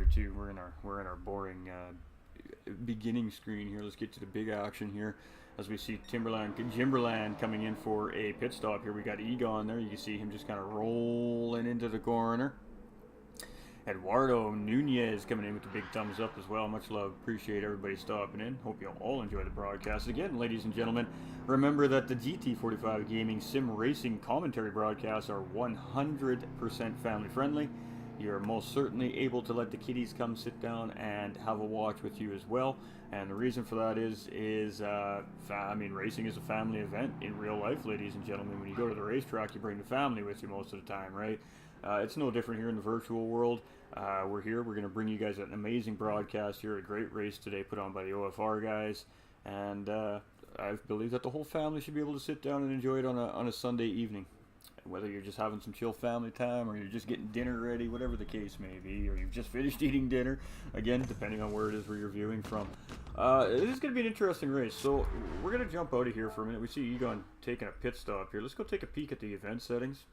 here too. We're in our boring beginning screen here. Let's get to the big action here. As we see Jimberland coming in for a pit stop here. We got Egon there. You can see him just kind of rolling into the corner. Eduardo Nunez coming in with the big thumbs up as well. Much love. Appreciate everybody stopping in. Hope you all enjoy the broadcast. Again, ladies and gentlemen, remember that the GT45 Gaming Sim Racing commentary broadcasts are 100% family friendly. You're most certainly able to let the kiddies come sit down and have a watch with you as well. And the reason for that is racing is a family event in real life, ladies and gentlemen. When you go to the racetrack, you bring the family with you most of the time, right? It's no different here in the virtual world. We're here. We're going to bring you guys an amazing broadcast here. A great race today put on by the OFR guys. And I believe that the whole family should be able to sit down and enjoy it on a Sunday evening. Whether you're just having some chill family time or you're just getting dinner ready, whatever the case may be, or you've just finished eating dinner, again, depending on where it is where you're viewing from. This is going to be an interesting race. So we're going to jump out of here for a minute. We see Egon taking a pit stop here. Let's go take a peek at the event settings.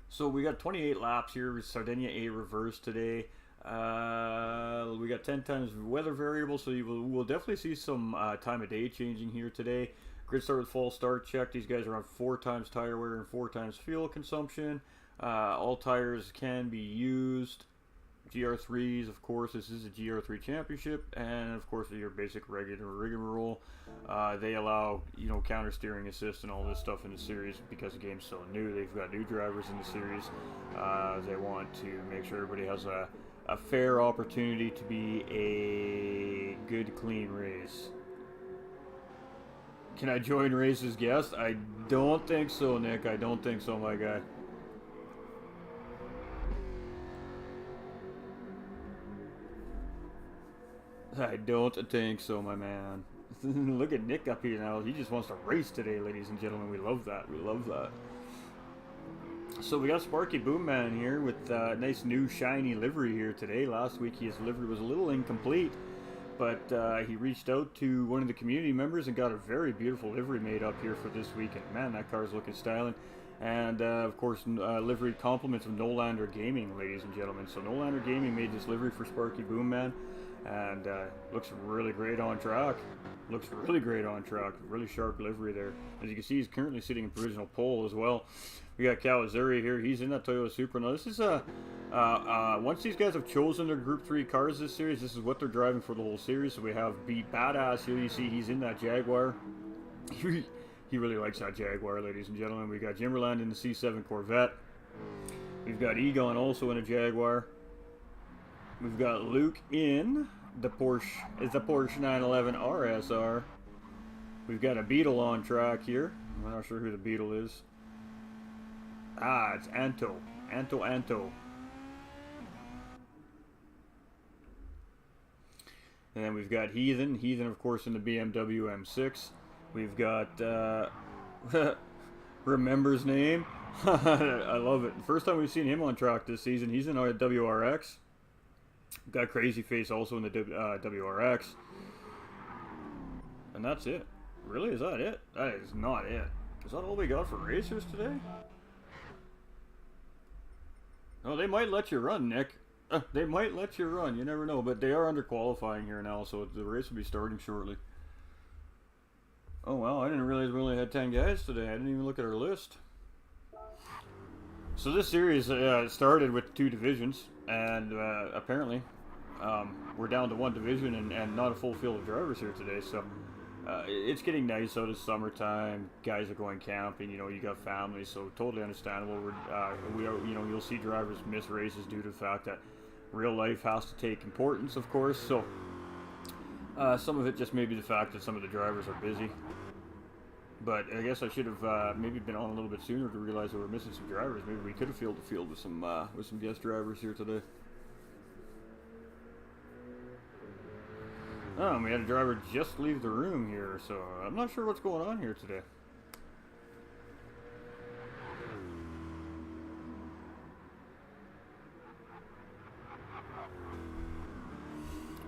So we got 28 laps here with Sardegna Reverse today. We got 10 times weather variable, so we'll definitely see some time of day changing here today. Grid start with false start check. These guys are on 4 times tire wear and 4 times fuel consumption. All tires can be used. GR3s, of course, this is a GR3 championship, and of course your basic regular rigmarole. They allow, counter steering assist and all this stuff in the series because the game's so new. They've got new drivers in the series. They want to make sure everybody has a fair opportunity to be a good, clean race. Can I join race as guest? I don't think so, Nick. I don't think so, my guy. I don't think so, my man. Look at Nick up here now. He just wants to race today, ladies and gentlemen. We love that. We love that. So we got Sparky Boomman here with a nice new shiny livery here today. Last week his livery was a little incomplete, but he reached out to one of the community members and got a very beautiful livery made up here for this week. And man, that car's looking styling. And of course, livery compliments of Nolander Gaming, ladies and gentlemen. So Nolander Gaming made this livery for Sparky Boomman. And looks really great on track. Looks really great on track. Really sharp livery there. As you can see, he's currently sitting in provisional pole as well. We got Kawazuri here. He's in that Toyota Supra. Now, this is once these guys have chosen their Group 3 cars this series, this is what they're driving for the whole series. So we have Beat Badass here. You see he's in that Jaguar. He really likes that Jaguar, ladies and gentlemen. We got Jimberland in the C7 Corvette. We've got Egon also in a Jaguar. We've got Luke in the Porsche 911 RSR. We've got a Beetle on track here. I'm not sure who the Beetle is. It's Anto. Anto. And then we've got Heathen. Heathen, of course, in the BMW M6. We've got Remember's name. I love it. The first time we've seen him on track this season, he's in our WRX. Got Crazy Face also in the WRX. And that's it. Really? Is that it? That is not it. Is that all we got for racers today? Oh, they might let you run, Nick. They might let you run. You never know. But they are under qualifying here now, so the race will be starting shortly. Oh, wow. I didn't realize we only had 10 guys today. I didn't even look at our list. So this series started with 2 divisions, and apparently we're down to 1 division and not a full field of drivers here today. So it's getting nice out of summertime. Guys are going camping. You got families, so totally understandable. You'll see drivers miss races due to the fact that real life has to take importance, of course. So some of it just may be the fact that some of the drivers are busy. But I guess I should have maybe been on a little bit sooner to realize that we're missing some drivers. Maybe we could have filled the field with some guest drivers here today. Oh, we had a driver just leave the room here, so I'm not sure what's going on here today.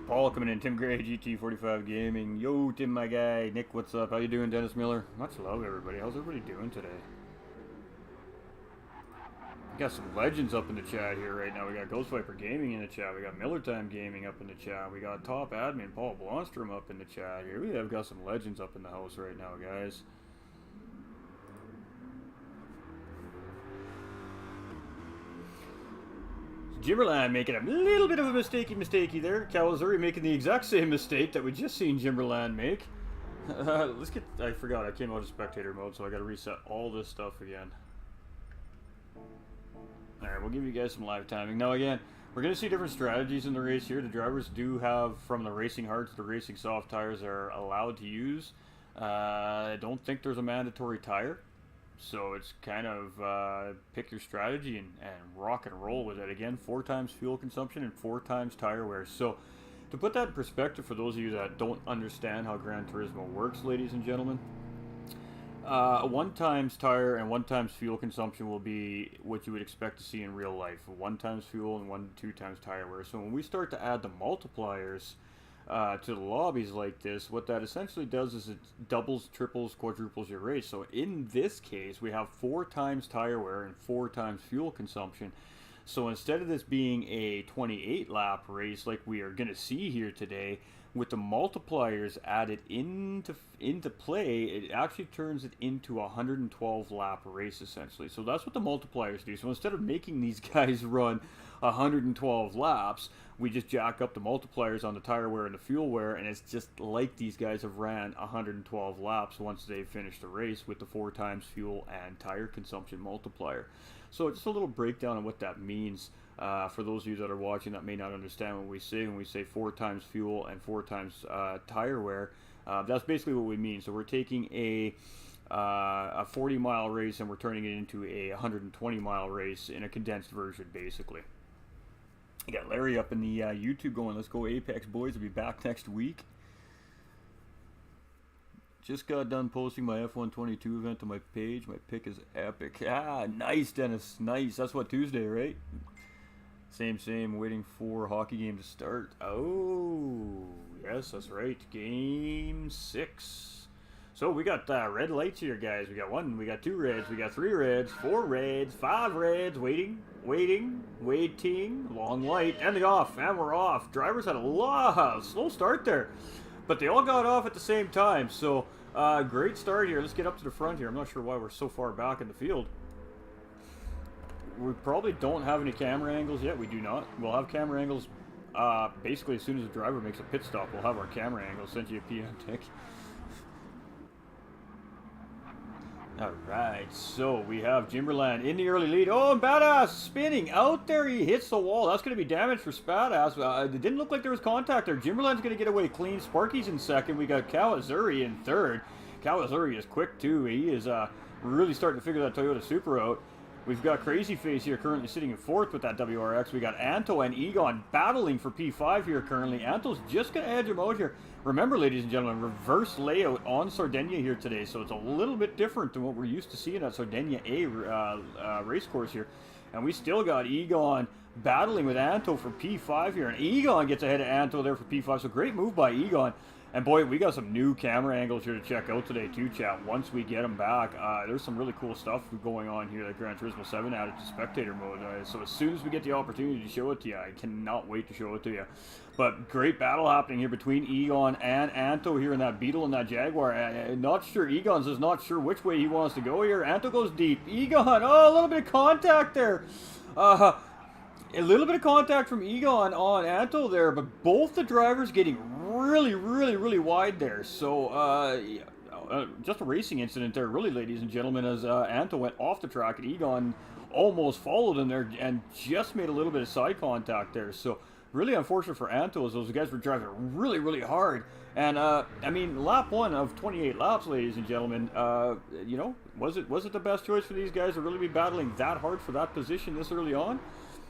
Paul coming in, Tim Gray, GT45 Gaming. Yo, Tim, my guy. Nick, what's up? How you doing, Dennis Miller? Much love, everybody. How's everybody doing today? Got some legends up in the chat here right now. We got Ghost Viper Gaming in the chat. We got Miller Time Gaming up in the chat. We got Top Admin Paul Blonstrom up in the chat here. We have got some legends up in the house right now, guys. Jimberland making a little bit of a mistakey there. Calazuri making the exact same mistake that we just seen Jimberland make. Let's get... I forgot, I came out of spectator mode, so I gotta reset all this stuff again. Alright, we'll give you guys some live timing. Now again, we're going to see different strategies in the race here. The drivers do have, from the racing hards to racing soft tires, are allowed to use. I don't think there's a mandatory tire. So it's kind of pick your strategy and rock and roll with it. Again, 4 times fuel consumption and 4 times tire wear. So to put that in perspective for those of you that don't understand how Gran Turismo works, ladies and gentlemen, 1 times tire and 1 times fuel consumption will be what you would expect to see in real life. 1 times fuel and 2 times tire wear. So when we start to add the multipliers to the lobbies like this, what that essentially does is it doubles, triples, quadruples your race. So in this case, we have 4 times tire wear and 4 times fuel consumption. So instead of this being a 28 lap race like we are going to see here today, with the multipliers added into play, it actually turns it into a 112 lap race essentially. So that's what the multipliers do. So instead of making these guys run 112 laps, we just jack up the multipliers on the tire wear and the fuel wear, and it's just like these guys have ran 112 laps once they've finished the race with the 4 times fuel and tire consumption multiplier. So just a little breakdown of what that means. For those of you that are watching that may not understand what we say when we say 4 times fuel and 4 times tire wear, that's basically what we mean. So we're taking a 40-mile race and we're turning it into a 120-mile race in a condensed version, basically. You got Larry up in the YouTube going, let's go Apex boys, we'll be back next week. Just got done posting my F122 event on my page. My pick is epic. Ah, nice, Dennis. Nice. That's what, Tuesday, right? Same. Waiting for hockey game to start. Oh, yes, that's right. Game 6. So we got red lights here, guys. We got 1, we got 2 reds, we got 3 reds, 4 reds, 5 reds. Waiting. Long light, and the off, and we're off. Drivers had a slow start there, but they all got off at the same time. So great start here. Let's get up to the front here. I'm not sure why we're so far back in the field. We probably don't have any camera angles yet. We do not. We'll have camera angles basically as soon as the driver makes a pit stop. We'll have our camera angles. Send you a PM tick. Alright, so we have Jimberland in the early lead. Oh, and Badass spinning out there. He hits the wall. That's going to be damage for Spadass. It didn't look like there was contact there. Jimberland's going to get away clean. Sparky's in second. We got Kawazuri in third. Kawazuri is quick too. He is really starting to figure that Toyota Supra out. We've got Crazy Face here currently sitting in fourth with that WRX. We got Anto and Egon battling for P5 here currently. Anto's just going to edge him out here. Remember, ladies and gentlemen, reverse layout on Sardegna here today, so it's a little bit different than what we're used to seeing at Sardegna A race course here. And we still got Egon battling with Anto for P5 here, and Egon gets ahead of Anto there for P5, so great move by Egon. And boy, we got some new camera angles here to check out today too, chat. Once we get them back, there's some really cool stuff going on here that Gran Turismo 7 added to spectator mode. So as soon as we get the opportunity to show it to you, I cannot wait to show it to you. But great battle happening here between Egon and Anto here in that Beetle and that Jaguar. Not sure, Egon's is not sure which way he wants to go here. Anto goes deep. Egon, oh, a little bit of contact there. A little bit of contact from Egon on Anto there, but both the drivers getting really wide there. So just a racing incident there, really, ladies and gentlemen, as Anto went off the track and Egon almost followed him there and just made a little bit of side contact there. So really unfortunate for Anto as those guys were driving really hard. And I mean, lap 1 of 28 laps, ladies and gentlemen. You know, was it the best choice for these guys to really be battling that hard for that position this early on?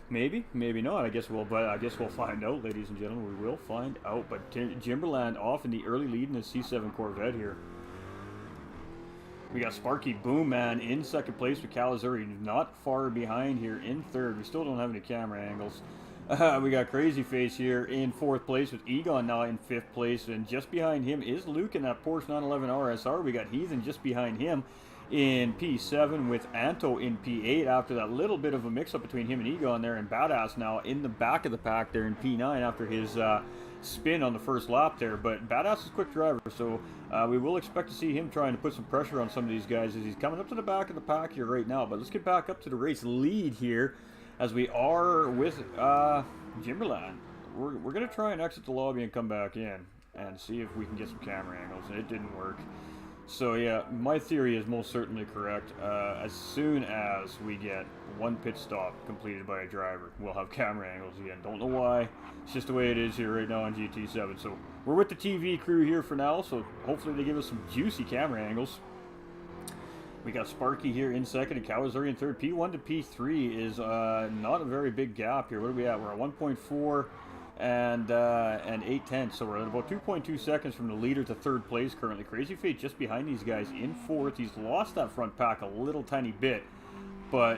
Maybe, maybe not. I guess we'll find out, ladies and gentlemen. We will find out. But Jimberland off in the early lead in the C7 Corvette here. We got Sparky Boom Man in second place with Calazuri not far behind here in third. We still don't have any camera angles. We got Crazy Face here in fourth place with Egon now in fifth place, and just behind him is Luke in that Porsche 911 RSR. We got Heathen just behind him in P7 with Anto in P8 after that little bit of a mix-up between him and Egon there, and Badass now in the back of the pack there in P9 after his spin on the first lap there. But Badass is a quick driver, so we will expect to see him trying to put some pressure on some of these guys as he's coming up to the back of the pack here right now. But let's get back up to the race lead here as we are with Jimberland. We're going to try and exit the lobby and come back in and see if we can get some camera angles, and it didn't work. So yeah, my theory is most certainly correct. As soon as we get one pit stop completed by a driver, we'll have camera angles again. Don't know why. It's just the way it is here right now on GT7. So we're with the TV crew here for now, so hopefully they give us some juicy camera angles. We got Sparky here in second and Kawazuri in third. P1 to P3 is not a very big gap here. What are we at? We're at 1.4 and 8/10, so we're at about 2.2 seconds from the leader to third place currently. Crazy Fate just behind these guys in fourth. He's lost that front pack a little tiny bit, but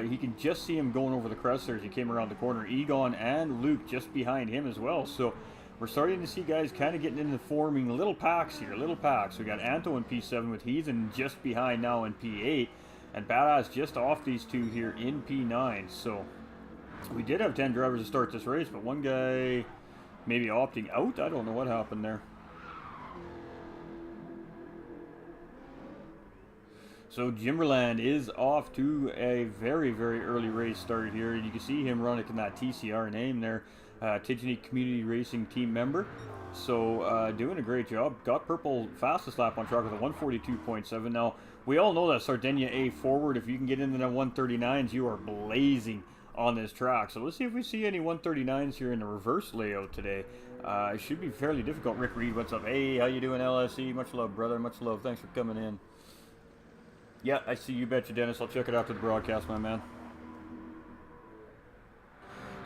he can just see him going over the crest there as he came around the corner. Egon and Luke just behind him as well, so we're starting to see guys kind of getting into forming little packs here, little packs. We got Anto in P7 with Heathen just behind now in P8, and Badass just off these two here in P9, so we did have 10 drivers to start this race, but one guy maybe opting out. I don't know what happened there. So Jimberland is off to a very, very early race start here. And you can see him running in that TCR name there, Tijani Community Racing team member. So doing a great job. Got purple fastest lap on track with a 142.7. Now, we all know that Sardegna A forward, if you can get into the 139s, you are blazing on this track. So let's see if we see any 139s here in the reverse layout today. It should be fairly difficult. Rick Reed, what's up? Hey, how you doing, LSE? Much love, brother. Much love. Thanks for coming in. Yeah, I see you. Betcha, Dennis. I'll check it after the broadcast, my man.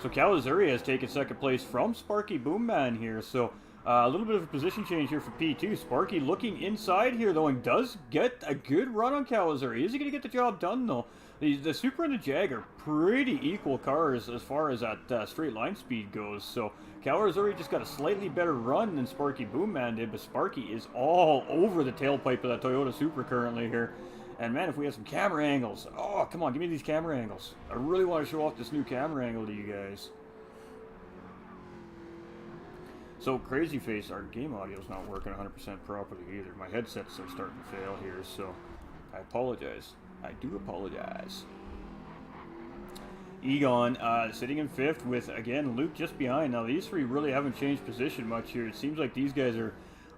So Kawazuri has taken second place from Sparky Boomman here. So a little bit of a position change here for P2. Sparky looking inside here, though, and does get a good run on Kawazuri. Is he going to get the job done, though? The Super and the Jag are pretty equal cars as far as that straight line speed goes. So Kawazuri just got a slightly better run than Sparky Boomman did, but Sparky is all over the tailpipe of that Toyota Supra currently here. And man, if we have some camera angles. Oh, come on, give me these camera angles. I really want to show off this new camera angle to you guys. So Crazy Face, our game audio is not working 100% properly either. My headsets are starting to fail here, so I apologize. I do apologize. Egon sitting in fifth with, again, Luke just behind. Now, these three really haven't changed position much here. It seems like these guys are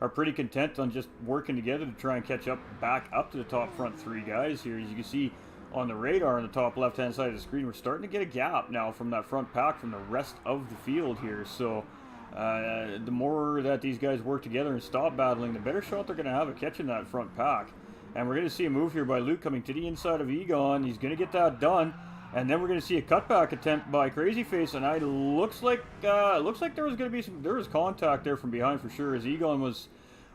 pretty content on just working together to try and catch up back up to the top front three guys here. As you can see on the radar on the top left-hand side of the screen, we're starting to get a gap now from that front pack from the rest of the field here. So the more that these guys work together and stop battling, the better shot they're going to have at catching that front pack. And we're going to see a move here by Luke coming to the inside of Egon. He's going to get that done. And then we're going to see a cutback attempt by Crazy Face. And it looks like there was going to be there was contact there from behind for sure, as Egon was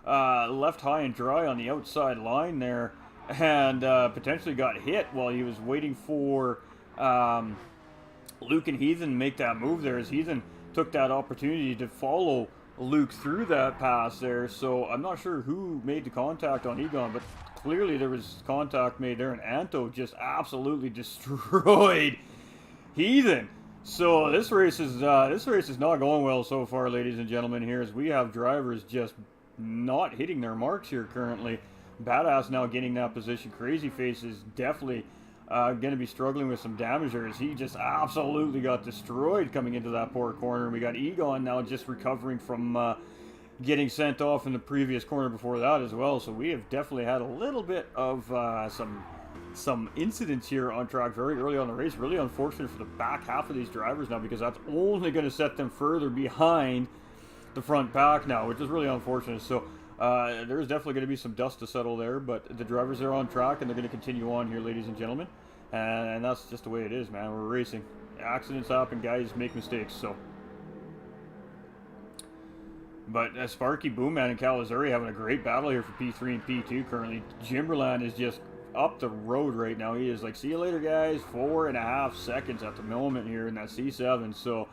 left high and dry on the outside line there. And potentially got hit while he was waiting for Luke and Heathen to make that move there, as Heathen took that opportunity to follow Luke through that pass there. So I'm not sure who made the contact on Egon, but clearly there was contact made there, and Anto just absolutely destroyed Heathen. So this race is not going well so far, ladies and gentlemen, here, as we have drivers just not hitting their marks here currently. Badass now getting that position. Crazy Face is definitely going to be struggling with some damage there, as he just absolutely got destroyed coming into that poor corner. And we got Egon now just recovering from getting sent off in the previous corner before that as well. So we have definitely had a little bit of some incidents here on track very early on the race. Really unfortunate for the back half of these drivers now, because that's only going to set them further behind the front pack now, which is really unfortunate. So there's definitely going to be some dust to settle there, but the drivers are on track and they're going to continue on here, ladies and gentlemen. And that's just the way it is, man. We're racing. Accidents happen, guys make mistakes. So, but Sparky Boomman and Kawazuri having a great battle here for P3 and P2 currently. Jimberland is just up the road right now. He is like, see you later, guys. 4.5 seconds at the moment here in that C7. So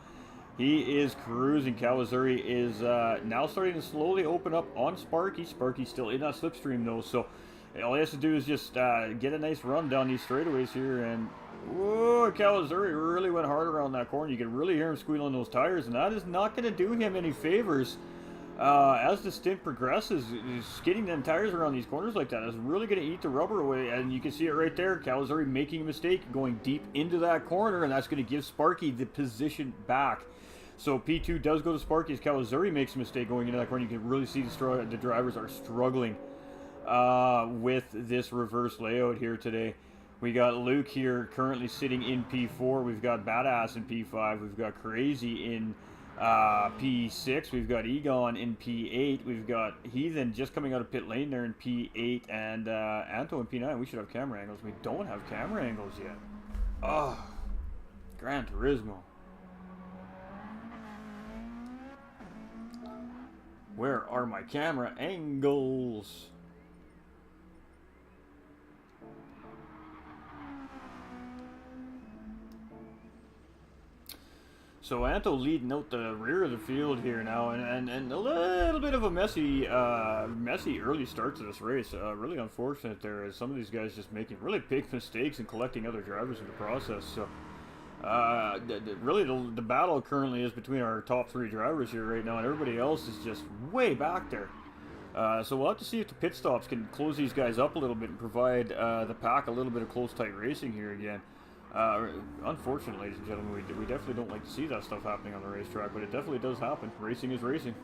he is cruising. Kawazuri is now starting to slowly open up on Sparky. Sparky's still in that slipstream though, so All he has to do is just get a nice run down these straightaways here, and whoa, Calazuri really went hard around that corner. You can really hear him squealing those tires, and that is not going to do him any favors. As the stint progresses, skidding them tires around these corners like that is really going to eat the rubber away, and you can see it right there. Calazuri making a mistake, going deep into that corner, and that's going to give Sparky the position back. So P2 does go to Sparky as Calazuri makes a mistake going into that corner. You can really see the drivers are struggling with this reverse layout here today. We got Luke here currently sitting in P4. We've got Badass in P5. We've got Crazy in P6. We've got Egon in P8. We've got Heathen just coming out of pit lane there in P8, and Anto in P9. We should have camera angles. We don't have camera angles yet. Oh, Gran Turismo. Where are my camera angles? So Anto leading out the rear of the field here now, and a little bit of a messy early start to this race. Really unfortunate there, as some of these guys just making really big mistakes and collecting other drivers in the process. So really the battle currently is between our top 3 drivers here right now, and everybody else is just way back there. So we'll have to see if the pit stops can close these guys up a little bit and provide the pack a little bit of close, tight racing here again. Unfortunately, ladies and gentlemen, we definitely don't like to see that stuff happening on the racetrack, but it definitely does happen. Racing is racing.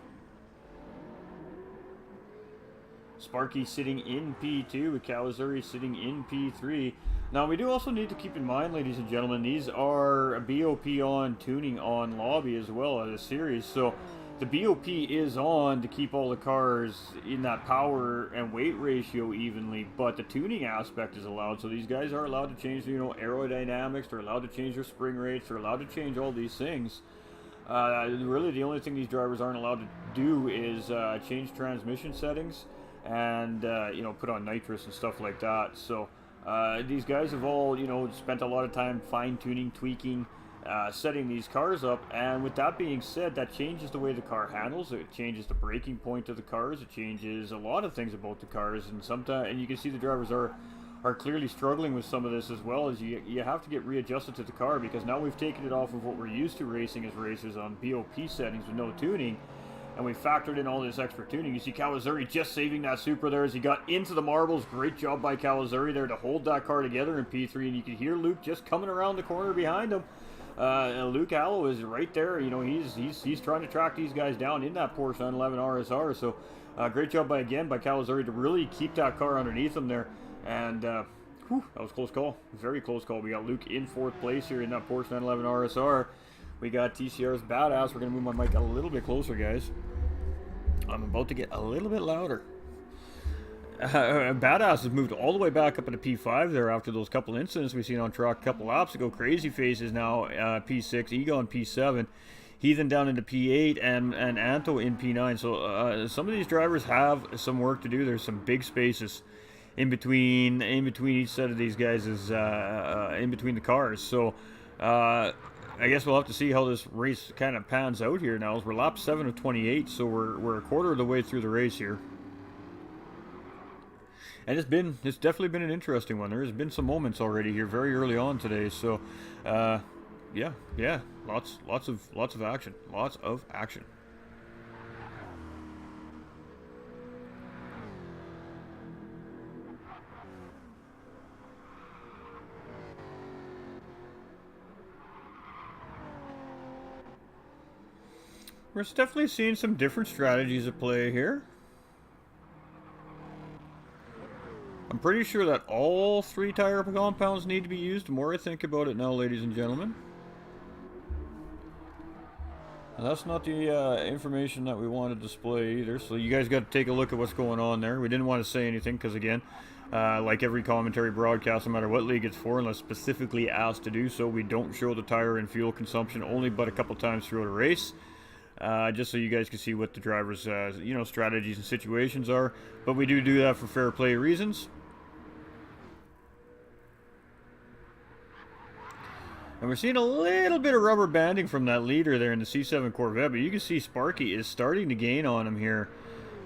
Sparky sitting in P2 with Calazuri sitting in P3. Now, we do also need to keep in mind, ladies and gentlemen, these are BOP on, tuning on lobby as well as a series. So the BOP is on to keep all the cars in that power and weight ratio evenly, but the tuning aspect is allowed. So these guys are allowed to change, aerodynamics. They're allowed to change their spring rates. They're allowed to change all these things. Really, the only thing these drivers aren't allowed to do is change transmission settings and put on nitrous and stuff like that. So these guys have all spent a lot of time fine-tuning, tweaking, setting these cars up, and with that being said, that changes the way the car handles. It changes the braking point of the cars. It changes a lot of things about the cars, and sometimes, and you can see the drivers are clearly struggling with some of this, as well as you have to get readjusted to the car, because now we've taken it off of what we're used to racing as racers on BOP settings with no tuning, and we factored in all this extra tuning. You see Calazuri just saving that Supra there as he got into the marbles. Great job by Calazuri there to hold that car together in P3, and you can hear Luke just coming around the corner behind him. Luke Hallow is right there. He's trying to track these guys down in that Porsche 911 RSR. So great job by Calazuri to really keep that car underneath him there. And that was a close call. Very close call. We got Luke in 4th place here in that Porsche 911 RSR. We got TCR's Badass. We're going to move my mic a little bit closer, guys. I'm about to get a little bit louder. Badass has moved all the way back up into P5 there after those couple incidents we seen on track a couple laps ago. Crazy Face is now P6, Egon P7, Heathen down into P8, and Anto in P9. So some of these drivers have some work to do. There's some big spaces in between each set of these guys, is in between the cars. So I guess we'll have to see how this race kind of pans out here now. As we're lap 7 of 28, so we're a quarter of the way through the race here. And it's definitely been an interesting one. There has been some moments already here very early on today. So, yeah, lots of action. We're definitely seeing some different strategies at play here. I'm pretty sure that all 3 tire compounds need to be used. The more I think about it now, ladies and gentlemen. And that's not the information that we want to display either. So you guys got to take a look at what's going on there. We didn't want to say anything because, again, like every commentary broadcast, no matter what league it's for, unless specifically asked to do so, we don't show the tire and fuel consumption only but a couple times throughout a race. Just so you guys can see what the drivers' strategies and situations are. But we do that for fair play reasons. And we're seeing a little bit of rubber banding from that leader there in the C7 Corvette, but you can see Sparky is starting to gain on him here.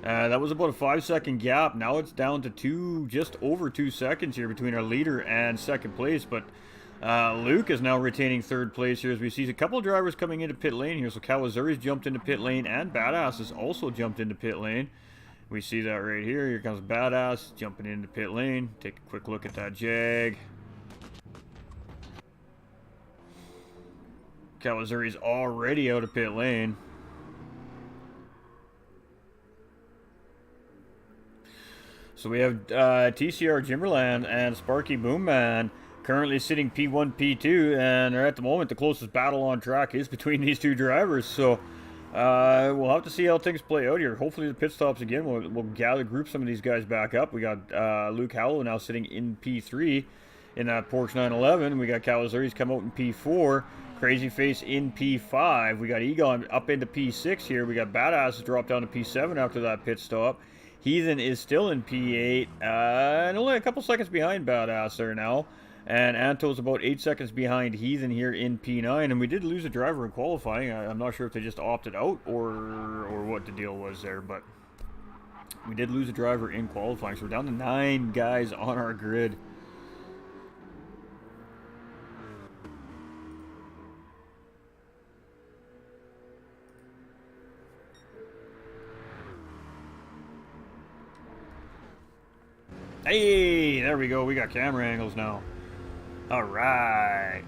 That was about a 5-second gap. Now it's down to just over 2 seconds here between our leader and second place. But Luke is now retaining third place here as we see a couple of drivers coming into pit lane here. So Kawazuri's jumped into pit lane and Badass has also jumped into pit lane. We see that right here. Here comes Badass jumping into pit lane. Take a quick look at that Jag. Kawazuri's already out of pit lane. So we have TCR Jimberland and Sparky Boomman currently sitting P1, P2, and at the moment the closest battle on track is between these two drivers. So we'll have to see how things play out here. Hopefully the pit stops again. We'll group some of these guys back up. We got Luke Hallow now sitting in P3 in that Porsche 911. We got Kawazuri's come out in P4. Crazy Face in P5. We got Egon up into P6 here. We got Badass drop down to P7 after that pit stop. Heathen is still in P8, and only a couple seconds behind Badass there now. And Anto's about 8 seconds behind Heathen here in P9. And we did lose a driver in qualifying. I'm not sure if they just opted out or what the deal was there, but we did lose a driver in qualifying. So we're down to 9 guys on our grid. Hey, there we go. We got camera angles now. All right.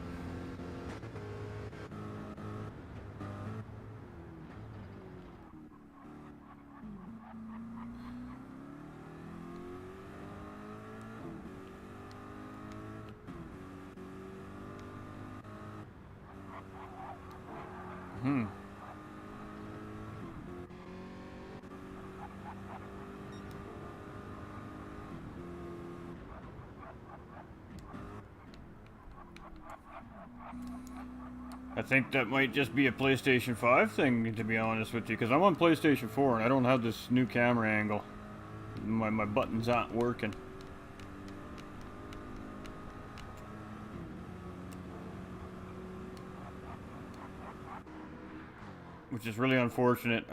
I think that might just be a PlayStation 5 thing, to be honest with you, because I'm on PlayStation 4 and I don't have this new camera angle. My buttons aren't working. Which is really unfortunate.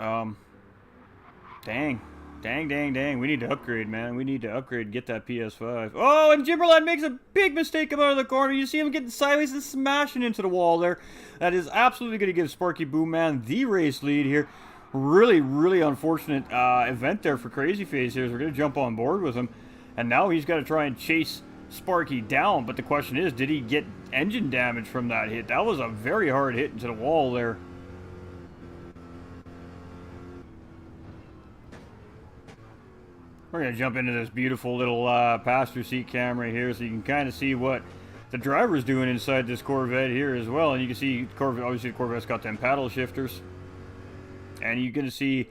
Dang. We need to upgrade, man. We need to upgrade and get that PS5. Oh, and Jimberland makes a big mistake out of the corner. You see him getting sideways and smashing into the wall there. That is absolutely going to give Sparky Boomman the race lead here. Really, really unfortunate event there for Crazy Face here. We're going to jump on board with him. And now he's got to try and chase Sparky down. But the question is, did he get engine damage from that hit? That was a very hard hit into the wall there. We're going to jump into this beautiful little passenger seat camera here so you can kind of see what the driver's doing inside this Corvette here as well. And you can see, obviously the Corvette's got them paddle shifters. And you're going to see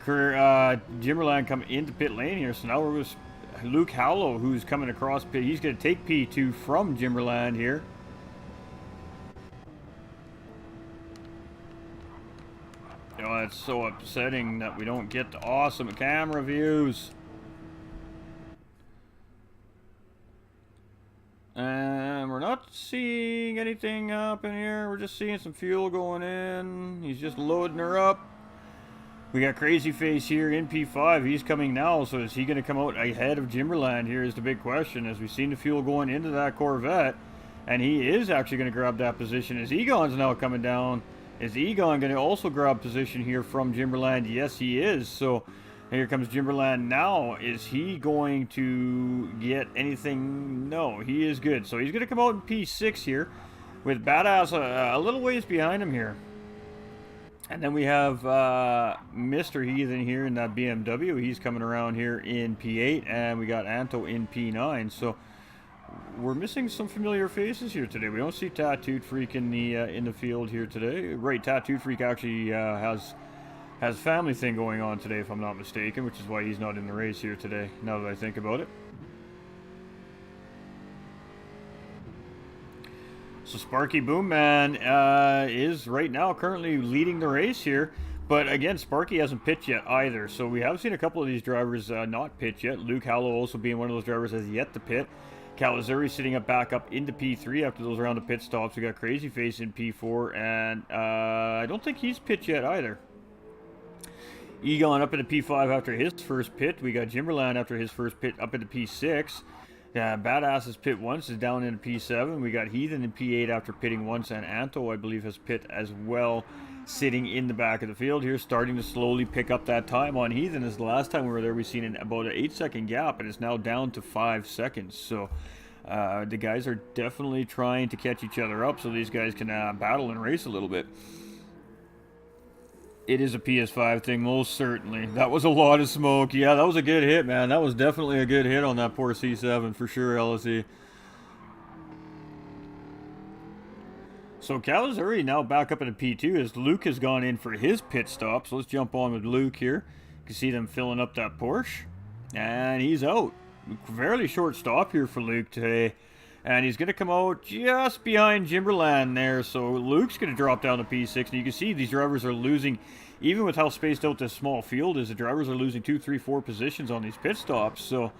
Jimberland come into pit lane here. So now we're with Luke Hallow, who's coming across pit. He's going to take P2 from Jimberland here. Oh, that's so upsetting that we don't get the awesome camera views. And we're not seeing anything up in here. We're just seeing some fuel going in. He's just loading her up. We got Crazy Face here in P5. He's coming now. So is he going to come out ahead of Jimberland here is the big question. As we've seen the fuel going into that Corvette. And he is actually going to grab that position. As Egon's now coming down. Is Egon going to also grab position here from Jimberland? Yes, he is. So here comes Jimberland now. Is he going to get anything? No, he is good. So he's going to come out in P6 here with Badass a little ways behind him here. And then we have Mr. Heathen here in that BMW. He's coming around here in P8. And we got Anto in P9. So we're missing some familiar faces here today. We don't see Tattooed Freak in the field here today. Right, Tattooed Freak actually has family thing going on today, if I'm not mistaken, which is why he's not in the race here today, now that I think about it. So Sparky Boomman is right now currently leading the race here. But again, Sparky hasn't pitched yet either. So we have seen a couple of these drivers not pitch yet. Luke Hallow also being one of those drivers has yet to pit. Kawazuri sitting up back up into P3 after those round of pit stops. We got Crazy Face in P4, and I don't think he's pitched yet either. Egon up into P5 after his first pit. We got Jimberland after his first pit up into P6. Badass's pit once is down into P7. We got Heathen in P8 after pitting once, and Anto, I believe, has pit as well, sitting in the back of the field here, starting to slowly pick up that time on Heathen. As the last time we were there, we seen about an 8-second gap, and it's now down to 5 seconds. So the guys are definitely trying to catch each other up so these guys can battle and race a little bit. It is a PS5 thing, most certainly. That was a lot of smoke. Yeah, that was a good hit, man. That was definitely a good hit on that poor C7, for sure, LSE. So Calazuri now back up into P2 as Luke has gone in for his pit stop. So let's jump on with Luke here. You can see them filling up that Porsche. And he's out. Fairly short stop here for Luke today. And he's going to come out just behind Jimberland there. So Luke's going to drop down to P6. And you can see these drivers are losing, even with how spaced out this small field is, the drivers are losing 2, 3, 4 positions on these pit stops. So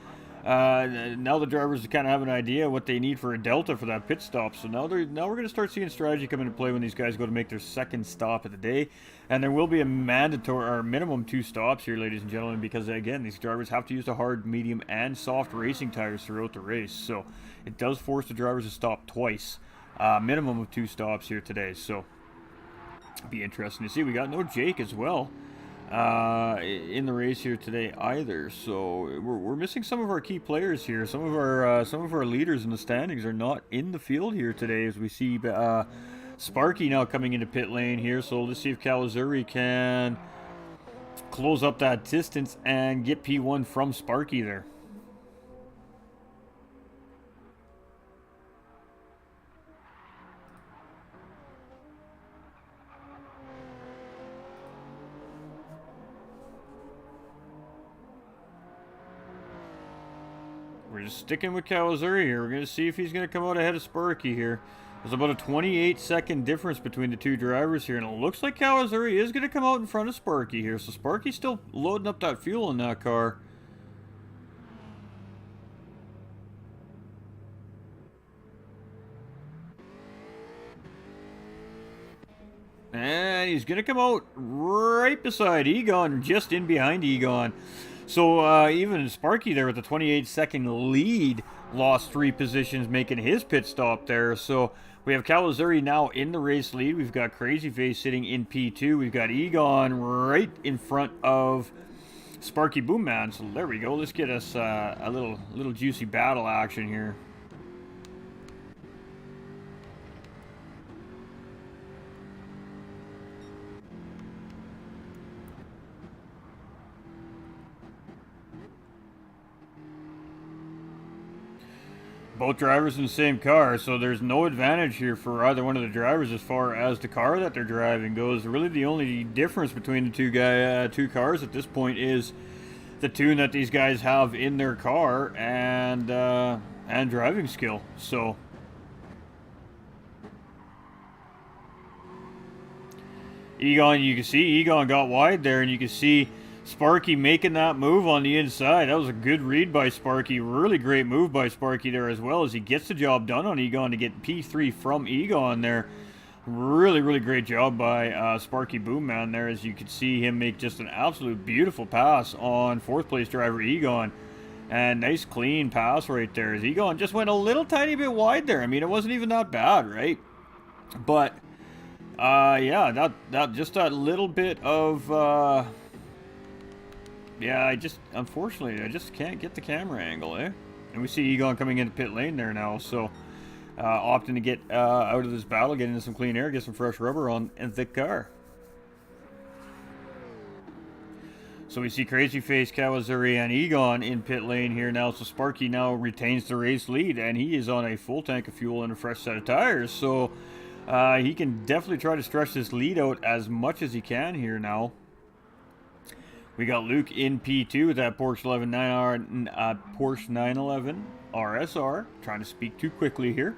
now the drivers kind of have an idea what they need for a delta for that pit stop. So now we're going to start seeing strategy come into play when these guys go to make their second stop of the day. And there will be a mandatory or minimum 2 stops here, ladies and gentlemen, because again, these drivers have to use the hard, medium, and soft racing tires throughout the race. So it does force the drivers to stop twice. Minimum of 2 stops here today. So it'll be interesting to see. We got no Jake as well in the race here today either. So we're missing some of our key players here. Some of our leaders in the standings are not in the field here today, as we see Sparky now coming into pit lane here. So let's see if Calazuri can close up that distance and get P1 from Sparky there. We're just sticking with Calazuri here. We're going to see if he's going to come out ahead of Sparky here. There's about a 28-second difference between the two drivers here, and it looks like Calazuri is going to come out in front of Sparky here. So Sparky's still loading up that fuel in that car. And he's going to come out right beside Egon, just in behind Egon. So even Sparky there with the 28-second lead lost 3 positions, making his pit stop there. So we have Calazuri now in the race lead. We've got Crazy Face sitting in P2. We've got Egon right in front of Sparky Boomman. So there we go. Let's get us a little juicy battle action here. Both drivers in the same car, so there's no advantage here for either one of the drivers as far as the car that they're driving goes. Really, the only difference between the two cars at this point is the tune that these guys have in their car and driving skill. So Egon, you can see Egon got wide there, and you can see Sparky making that move on the inside. That was a good read by Sparky. Really great move by Sparky there as well, as he gets the job done on Egon to get P3 from Egon there. Really, really great job by Sparky Boomman there, as you could see him make just an absolute beautiful pass on 4th place driver Egon. And nice clean pass right there, as Egon just went a little tiny bit wide there. I mean, it wasn't even that bad, right? But yeah, that little bit of yeah, unfortunately, I just can't get the camera angle, eh? And we see Egon coming into pit lane there now, so opting to get out of this battle, get into some clean air, get some fresh rubber on the car. So we see Crazy Face, Calazuri, and Egon in pit lane here now. So Sparky now retains the race lead, and he is on a full tank of fuel and a fresh set of tires. So he can definitely try to stretch this lead out as much as he can here now. We got Luke in P2 with that Porsche 911 RSR. Trying to speak too quickly here.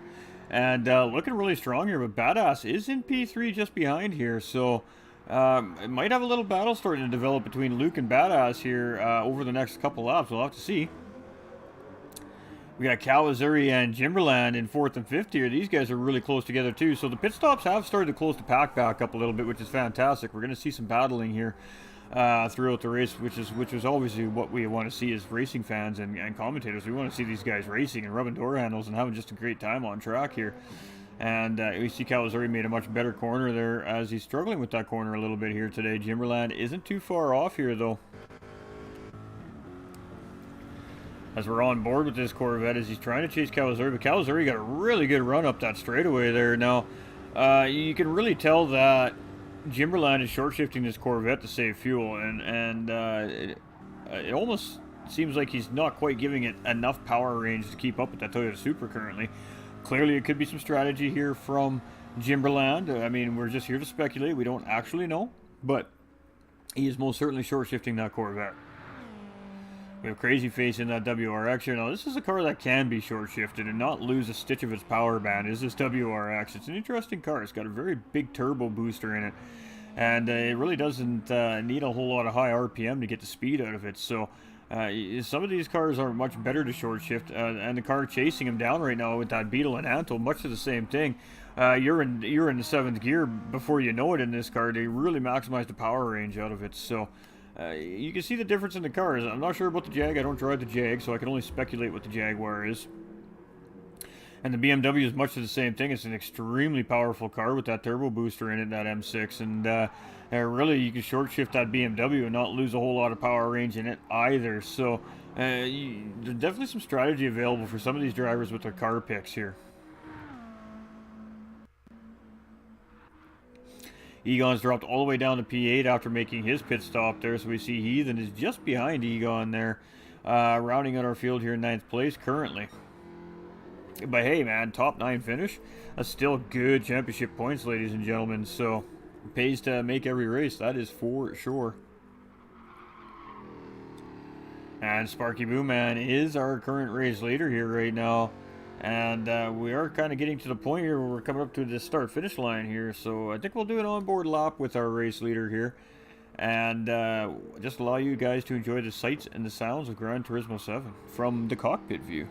And looking really strong here, but Badass is in P3 just behind here. So it might have a little battle starting to develop between Luke and Badass here over the next couple laps. We'll have to see. We got Calazuri and Jimberland in 4th and 5th here. These guys are really close together too. So the pit stops have started to close the pack back up a little bit, which is fantastic. We're going to see some battling here throughout the race, which was obviously what we want to see as racing fans and commentators. We want to see these guys racing and rubbing door handles and having just a great time on track here. And we see Calzari made a much better corner there, as he's struggling with that corner a little bit here today. Jimberland isn't too far off here, though. As we're on board with this Corvette, as he's trying to chase Calzari, but Calzari got a really good run up that straightaway there. Now, you can really tell that Jimberland is short shifting this Corvette to save fuel, and it almost seems like he's not quite giving it enough power range to keep up with that Toyota Supra currently. Clearly, it could be some strategy here from Jimberland. I mean, we're just here to speculate. We don't actually know, but he is most certainly short shifting that Corvette. We have Crazy Face in that WRX here. Now, this is a car that can be short-shifted and not lose a stitch of its power band. Is this WRX? It's an interesting car. It's got a very big turbo booster in it, and it really doesn't need a whole lot of high RPM to get the speed out of it. So, some of these cars are much better to short-shift, and the car chasing him down right now with that Beetle and Anto, much of the same thing. You're in the 7th gear before you know it in this car. They really maximize the power range out of it. So. You can see the difference in the cars. I'm not sure about the Jag. I don't drive the Jag, so I can only speculate what the Jaguar is. And the BMW is much of the same thing. It's an extremely powerful car with that turbo booster in it, that M6. And really, you can short shift that BMW and not lose a whole lot of power range in it either. So there's definitely some strategy available for some of these drivers with their car picks here. Egon's dropped all the way down to P8 after making his pit stop there, so we see Heathen is just behind Egon there, rounding out our field here in 9th place currently. But hey, man, top 9 finish. That's still good championship points, ladies and gentlemen, so it pays to make every race, that is for sure. And Sparky Booman is our current race leader here right now. And we are kind of getting to the point here where we're coming up to the start-finish line here. So I think we'll do an onboard lap with our race leader here. And just allow you guys to enjoy the sights and the sounds of Gran Turismo 7 from the cockpit view.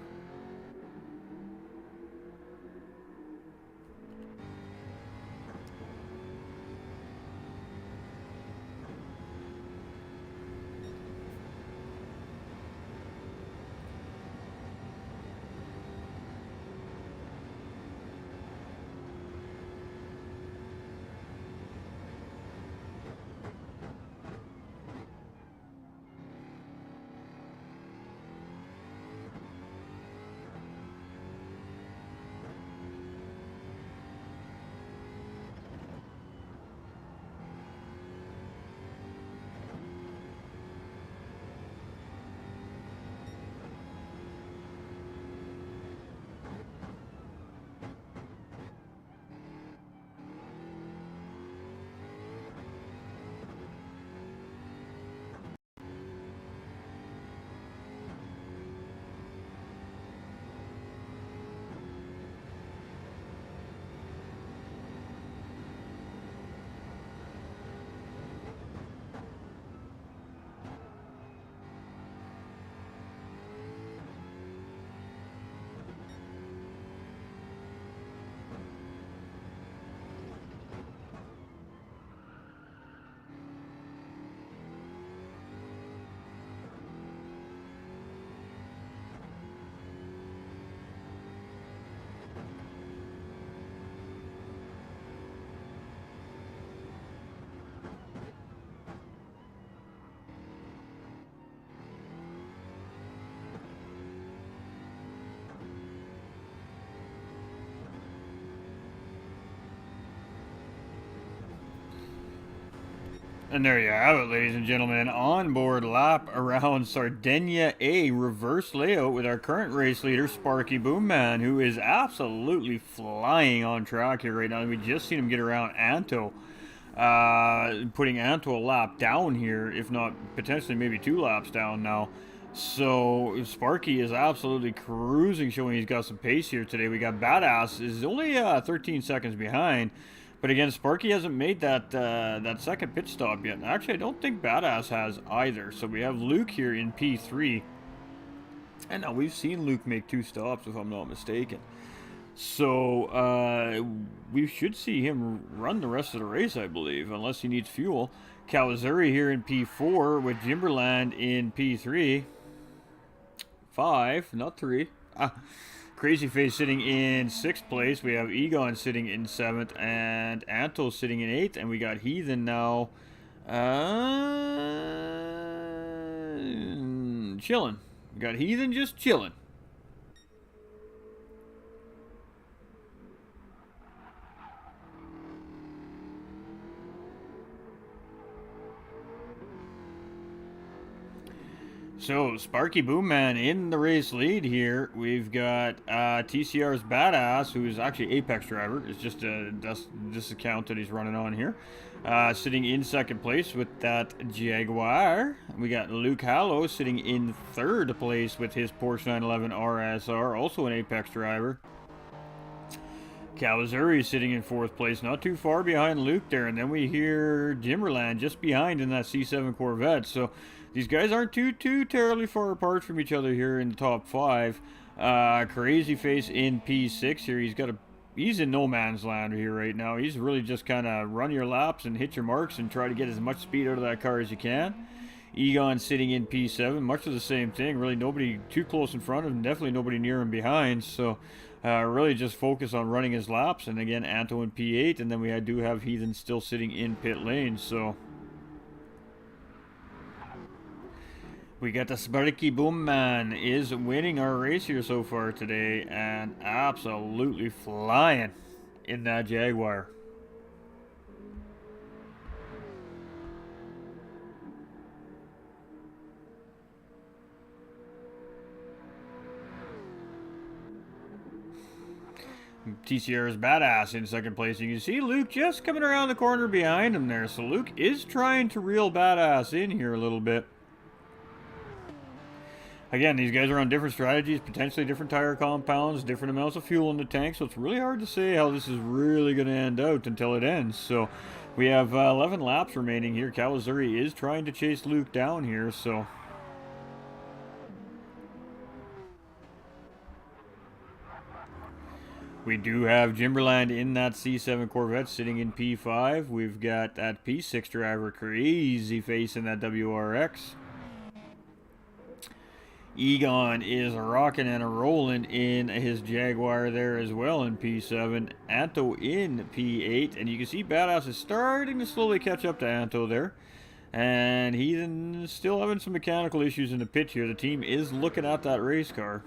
And there you have it, ladies and gentlemen, an onboard lap around Sardegna Reverse layout with our current race leader, Sparky Boomman, who is absolutely flying on track here right now. We just seen him get around Anto, putting Anto a lap down here, if not potentially maybe 2 laps down now. So Sparky is absolutely cruising, showing he's got some pace here today. We got Badass is only 13 seconds behind. But again, Sparky hasn't made that that second pit stop yet. Actually, I don't think Badass has either. So we have Luke here in P3. And now we've seen Luke make 2 stops, if I'm not mistaken. So we should see him run the rest of the race, I believe, unless he needs fuel. Kawazuri here in P4 with Jimberland in P3. 5, not 3. Crazy Face sitting in 6th place. We have Egon sitting in 7th and Anto sitting in 8th. And we got Heathen now chilling. We got Heathen just chilling. So, Sparky Boomman in the race lead here. We've got TCR's Badass, who is actually Apex driver. It's just this account that he's running on here. Sitting in 2nd place with that Jaguar. We got Luke Hallow sitting in 3rd place with his Porsche 911 RSR, also an Apex driver. Kawazuri sitting in 4th place, not too far behind Luke there. And then we hear Jimmerland just behind in that C7 Corvette. So these guys aren't too terribly far apart from each other here in the top 5. Crazy Face in P6 here. He's in no man's land here right now. He's really just kind of run your laps and hit your marks and try to get as much speed out of that car as you can. Egon sitting in P7, much of the same thing. Really nobody too close in front of him, definitely nobody near him behind. So really just focus on running his laps. And again, Anto in P8, and then we do have Heathen still sitting in pit lane. So we got the Sparky Boom Man is winning our race here so far today and absolutely flying in that Jaguar. TCR's Badass in 2nd place. You can see Luke just coming around the corner behind him there. So Luke is trying to reel Badass in here a little bit. Again, these guys are on different strategies, potentially different tire compounds, different amounts of fuel in the tank, so it's really hard to say how this is really going to end out until it ends. So we have 11 laps remaining here. Kawazuri is trying to chase Luke down here, so we do have Jimberland in that C7 Corvette sitting in P5. We've got that P6 driver, Crazy Face, in that WRX. Egon is rocking and rolling in his Jaguar there as well in P7. Anto in P8. And you can see Badass is starting to slowly catch up to Anto there. And he's still having some mechanical issues in the pit here. The team is looking at that race car.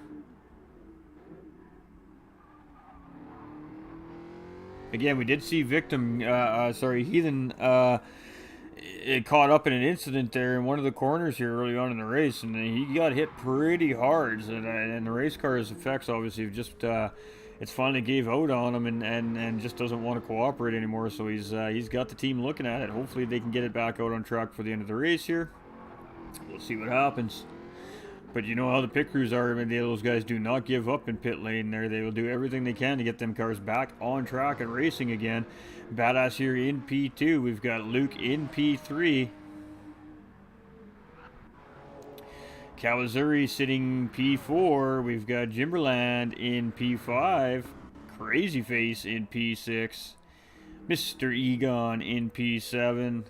Again, we did see Heathen it caught up in an incident there in one of the corners here early on in the race, and he got hit pretty hard. And the race car's effects obviously just it's finally gave out on him and just doesn't want to cooperate anymore. So he's got the team looking at it. Hopefully they can get it back out on track for the end of the race here. We'll see what happens. But you know how the pit crews are. I mean, those guys do not give up in pit lane there. They will do everything they can to get them cars back on track and racing again. Badass here in P2. We've got Luke in P3. Kawazuri sitting P4. We've got Jimberland in P5. Crazy Face in P6. Mr. Egon in P7.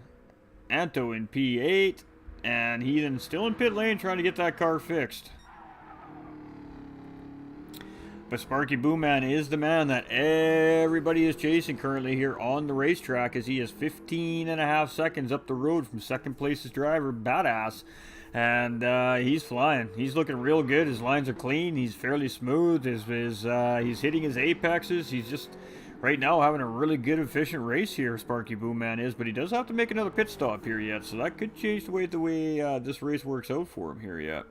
Anto in P8. And Heathen still in pit lane trying to get that car fixed. But Sparky Boomman is the man that everybody is chasing currently here on the racetrack, as he is 15.5 seconds up the road from 2nd place's driver, Badass. And he's flying. He's looking real good. His lines are clean. He's fairly smooth. He's hitting his apexes. He's just right now having a really good, efficient race here, Sparky Boomman is. But he does have to make another pit stop here yet, so that could change the way this race works out for him here yet.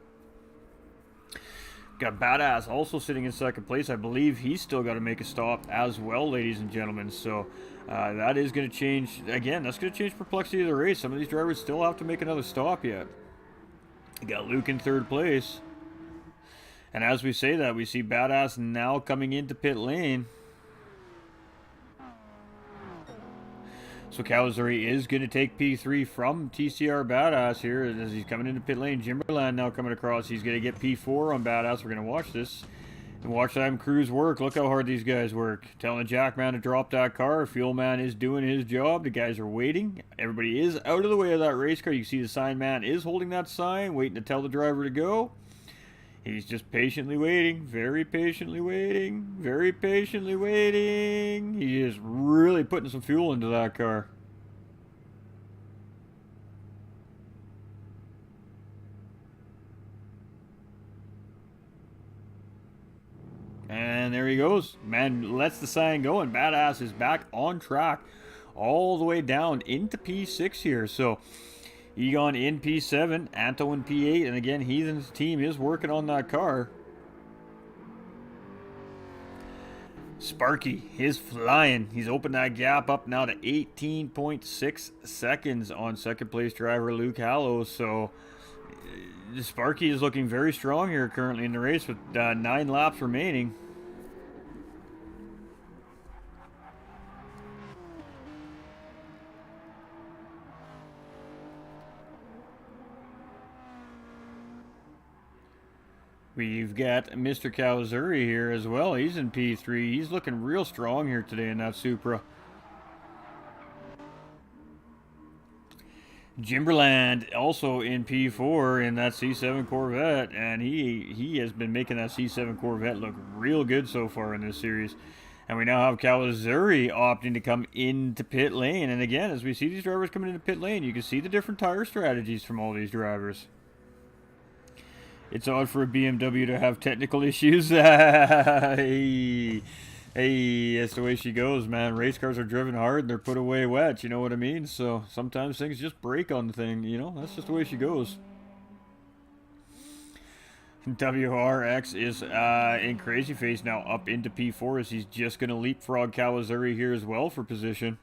Got Badass also sitting in 2nd place. I believe he's still got to make a stop as well, ladies and gentlemen. So that is going to change. Again, that's going to change perplexity of the race. Some of these drivers still have to make another stop yet. Got Luke in 3rd place. And as we say that, we see Badass now coming into pit lane. So Kawazuri is going to take P3 from TCR Badass here as he's coming into pit lane. Jimberland now coming across. He's going to get P4 on Badass. We're going to watch this. Watch them crews work. Look how hard these guys work. Telling the jack man to drop that car. Fuel man is doing his job. The guys are waiting. Everybody is out of the way of that race car. You can see the sign man is holding that sign, waiting to tell the driver to go. He's just patiently waiting. Very patiently waiting. Very patiently waiting. He is really putting some fuel into that car. And there he goes. Man lets the sign go, and Badass is back on track all the way down into P6 here. So Egon in P7, Anto in P8, and again, Heathen's team is working on that car. Sparky is flying. He's opened that gap up now to 18.6 seconds on second place driver Luke Hallows. So Sparky is looking very strong here currently in the race with 9 laps remaining. We've got Mr. Kawazuri here as well. He's in P3. He's looking real strong here today in that Supra. Jimberland also in P4 in that C7 Corvette, and he has been making that C7 Corvette look real good so far in this series. And we now have Kawazuri opting to come into pit lane. And again, as we see these drivers coming into pit lane, you can see the different tire strategies from all these drivers. It's odd for a BMW to have technical issues. Hey, that's the way she goes, man. Race cars are driven hard and they're put away wet, you know what I mean? So sometimes things just break on the thing, you know? That's just the way she goes. WRX is in Crazy Face now up into P4 as he's just going to leapfrog Kawazuri here as well for position.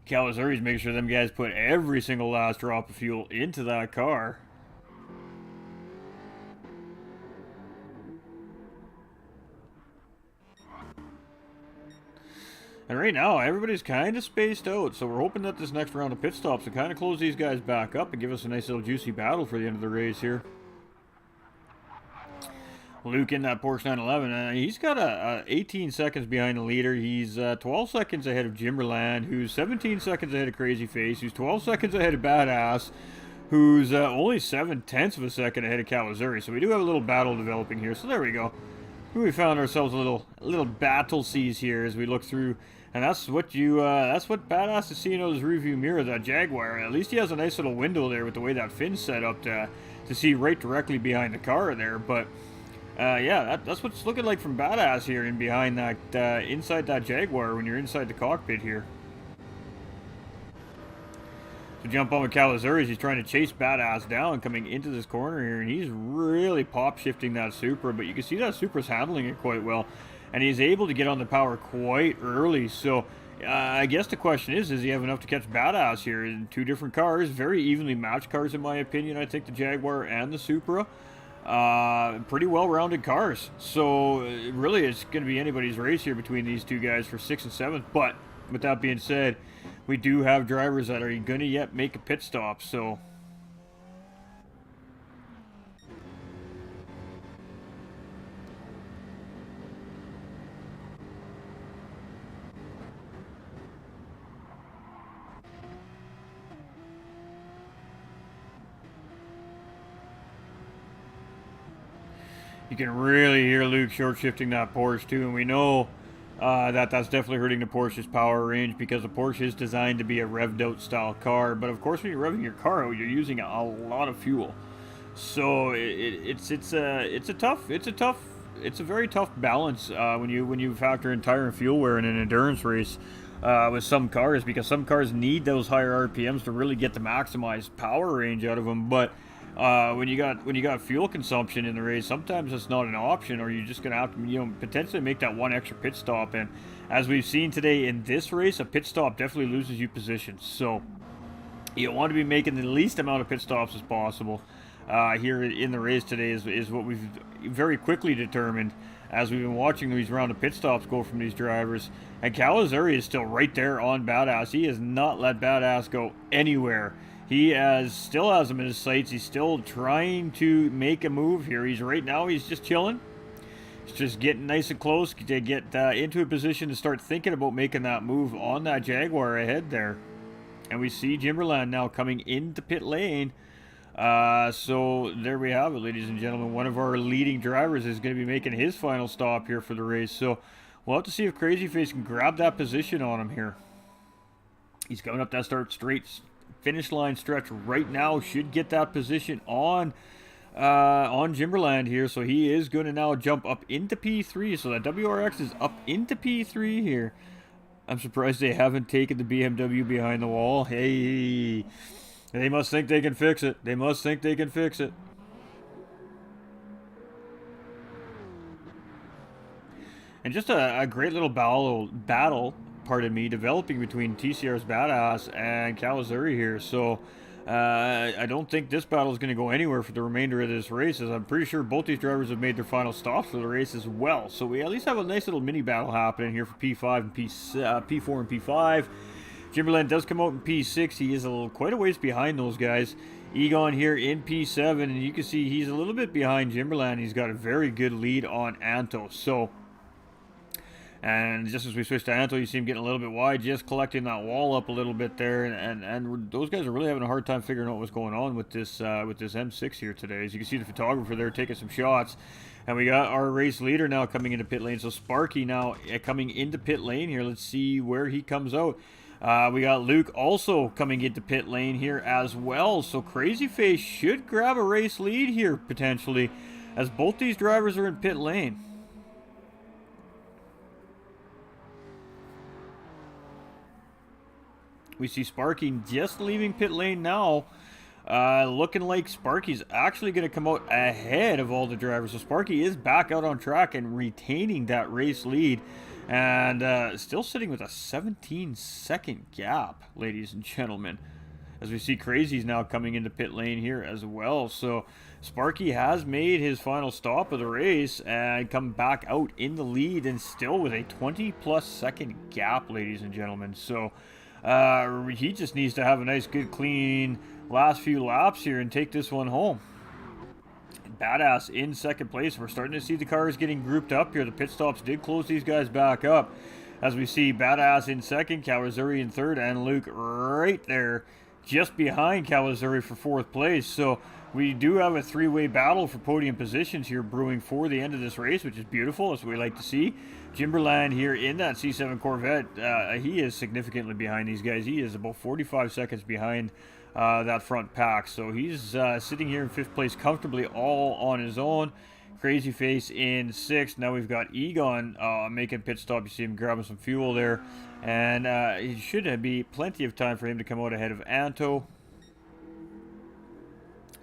Kawazuri's making sure them guys put every single last drop of fuel into that car. And right now, everybody's kind of spaced out, so we're hoping that this next round of pit stops will kind of close these guys back up and give us a nice little juicy battle for the end of the race here. Luke in that Porsche 911, he's got 18 seconds behind the leader. He's 12 seconds ahead of Jimberland, who's 17 seconds ahead of Crazy Face, who's 12 seconds ahead of Badass, who's only 7/10 of a second ahead of Kawazuri. So we do have a little battle developing here. So there we go. We found ourselves a little battle seas here as we look through, and that's what Badass is seeing out his rearview mirror. That Jaguar. At least he has a nice little window there with the way that fin's set up to see right directly behind the car there, but. Yeah, that's what it's looking like from Badass here in behind that, inside that Jaguar when you're inside the cockpit here. So jump on with Kawazuri as he's trying to chase Badass down coming into this corner here, and he's really pop shifting that Supra, but you can see that Supra's handling it quite well, and he's able to get on the power quite early. So I guess the question is he have enough to catch Badass here in two different cars, very evenly matched cars in my opinion. I think the Jaguar and the Supra. Pretty well-rounded cars, so really it's going to be anybody's race here between these two guys for 6th and 7th. But with that being said, we do have drivers that are going to yet make a pit stop, so you can really hear Luke short shifting that Porsche too, and we know that's definitely hurting the Porsche's power range because the Porsche is designed to be a revved out style car. But of course, when you're revving your car out, you're using a lot of fuel, so it's a very tough balance when you factor in tire and fuel wear in an endurance race with some cars, because some cars need those higher RPMs to really get the maximized power range out of them, but when you got fuel consumption in the race, sometimes it's not an option, or you're just gonna have to potentially make that one extra pit stop. And as we've seen today in this race, a pit stop definitely loses you position. So you want to be making the least amount of pit stops as possible here in the race today is what we've very quickly determined as we've been watching these round of pit stops go from these drivers. And Kawazuri is still right there on Badass. He has not let Badass go anywhere He still has him in his sights. He's still trying to make a move here. He's just chilling. He's just getting nice and close to get into a position to start thinking about making that move on that Jaguar ahead there. And we see Jimberland now coming into pit lane. So there we have it, ladies and gentlemen. One of our leading drivers is going to be making his final stop here for the race. So we'll have to see if Crazy Face can grab that position on him here. He's coming up that straight finish line stretch right now. Should get that position on Jimberland here. So he is going to now jump up into P3. So that WRX is up into P3 here. I'm surprised they haven't taken the BMW behind the wall. Hey, they must think they can fix it. They must think they can fix it. And just a great little battle, pardon me, developing between TCR's Badass and Kawazuri here. So I don't think this battle is going to go anywhere for the remainder of this race, as I'm pretty sure both these drivers have made their final stops for the race as well. So we at least have a nice little mini battle happening here for P4 and P5. Jimberland does come out in P6. He is quite a ways behind those guys. Egon here in P7, and you can see he's a little bit behind Jimberland. He's got a very good lead on Anto. So, and just as we switch to Anto, you see him getting a little bit wide, just collecting that wall up a little bit there, and those guys are really having a hard time figuring out what's going on with this M6 here today. As you can see, the photographer there taking some shots, and we got our race leader now coming into pit lane. So Sparky now coming into pit lane here. Let's see where he comes out. We got Luke also coming into pit lane here as well. So Crazy Face should grab a race lead here potentially, as both these drivers are in pit lane. We see Sparky just leaving pit lane now. Looking like Sparky's actually going to come out ahead of all the drivers. So Sparky is back out on track and retaining that race lead. And still sitting with a 17-second gap, ladies and gentlemen. As we see Crazy's now coming into pit lane here as well. So Sparky has made his final stop of the race and come back out in the lead, and still with a 20-plus second gap, ladies and gentlemen. So he just needs to have a nice, good, clean last few laps here and take this one home. Badass in second place. We're starting to see the cars getting grouped up here. The pit stops did close these guys back up, as we see Badass in second, Kawazuri in third, and Luke right there just behind Kawazuri for fourth place. So we do have a three-way battle for podium positions here brewing for the end of this race, which is beautiful, as we like to see. Jimberland here in that C7 Corvette, he is significantly behind these guys. He is about 45 seconds behind that front pack. So he's sitting here in fifth place comfortably all on his own. Crazy Face in sixth. Now we've got Egon making pit stop. You see him grabbing some fuel there. And it should be plenty of time for him to come out ahead of Anto.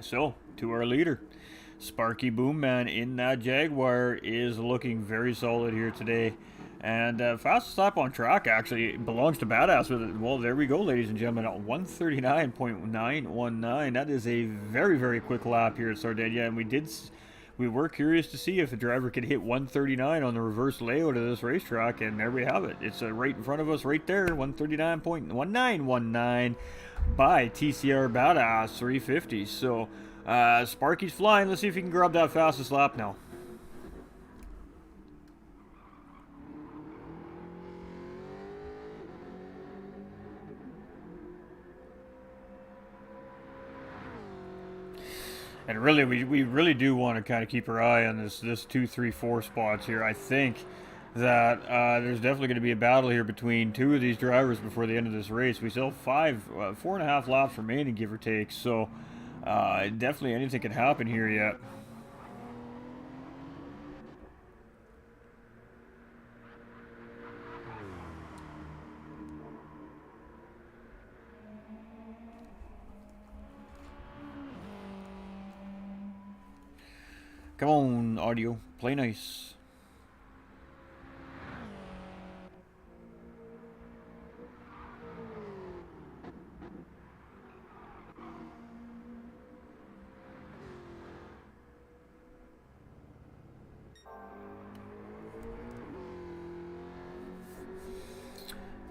So, to our leader. Sparky Boomman in that Jaguar is looking very solid here today. And fastest lap on track actually belongs to Badass with it. Well, there we go, ladies and gentlemen, at 139.919. That is a very, very quick lap here at Sardegna. And we were curious to see if the driver could hit 139 on the reverse layout of this racetrack. And there we have it. It's right in front of us right there, 139.1919 by TCR Badass 350. So Sparky's flying. Let's see if he can grab that fastest lap now. And really, we really do want to kind of keep our eye on this 2, 3, 4 spots here. I think that there's definitely going to be a battle here between two of these drivers before the end of this race. We still have 4.5 laps remaining, give or take. So definitely anything can happen here yet. Come on, audio. Play nice.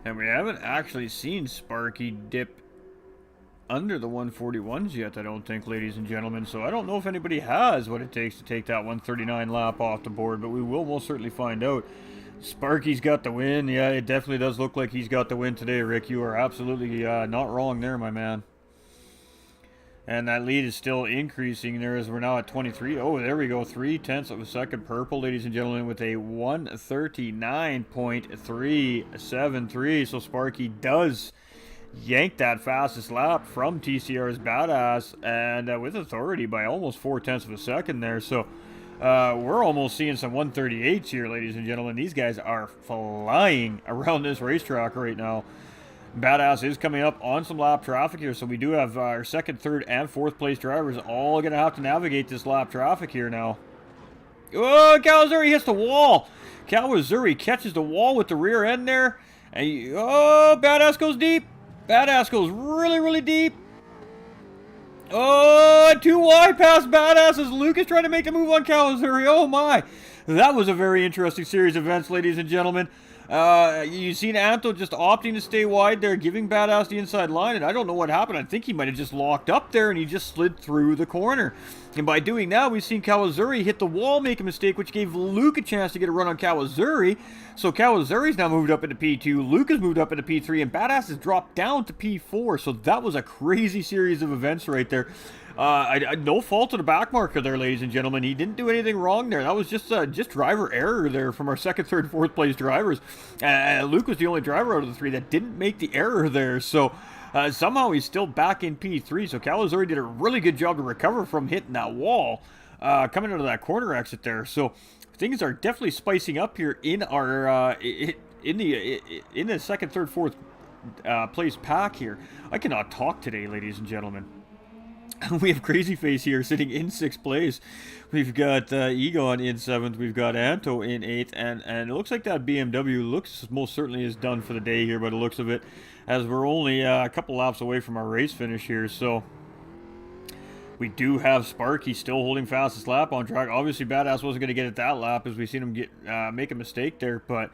And we haven't actually seen Sparky dip under the 141s yet, I don't think, ladies and gentlemen. So I don't know if anybody has what it takes to take that 139 lap off the board, but we will most certainly find out. Sparky's got the win. Yeah, it definitely does look like he's got the win today, Rick. You are absolutely not wrong there, my man. And that lead is still increasing there as we're now at 23. Oh, there we go. 0.3 of a second purple, ladies and gentlemen, with a 139.373. So Sparky does yank that fastest lap from TCR's Badass, and with authority by almost 0.4 of a second there. So we're almost seeing some 138s here, ladies and gentlemen. These guys are flying around this racetrack right now. Badass is coming up on some lap traffic here, so we do have our second, third, and fourth place drivers all going to have to navigate this lap traffic here now. Oh, Kawazuri hits the wall. Kawazuri catches the wall with the rear end there. And oh, Badass goes deep. Badass goes really, really deep. Oh, too wide past Badass as Luke is trying to make the move on Kawazuri. Oh my. That was a very interesting series of events, ladies and gentlemen. You've seen Anto just opting to stay wide there, giving Badass the inside line, and I don't know what happened. I think he might have just locked up there, and he just slid through the corner. And by doing that, we've seen Kawazuri hit the wall, make a mistake, which gave Luke a chance to get a run on Kawazuri. So Kawazuri's now moved up into P2, Luke has moved up into P3, and Badass has dropped down to P4. So that was a crazy series of events right there. No fault to the back marker there, ladies and gentlemen. He didn't do anything wrong there. That was just driver error there from our second, third, fourth place drivers. Luke was the only driver out of the three that didn't make the error there. So somehow he's still back in P3. So Kawazuri did a really good job to recover from hitting that wall coming out of that corner exit there. So things are definitely spicing up here in our in the second, third, fourth place pack here. I cannot talk today, ladies and gentlemen. We have Crazy Face here sitting in 6th place. We've got Egon in 7th. We've got Anto in 8th. And it looks like that BMW looks most certainly is done for the day here by the looks of it, as we're only a couple laps away from our race finish here. So we do have Sparky still holding fastest lap on track. Obviously, Badass wasn't going to get it that lap as we seen him make a mistake there. But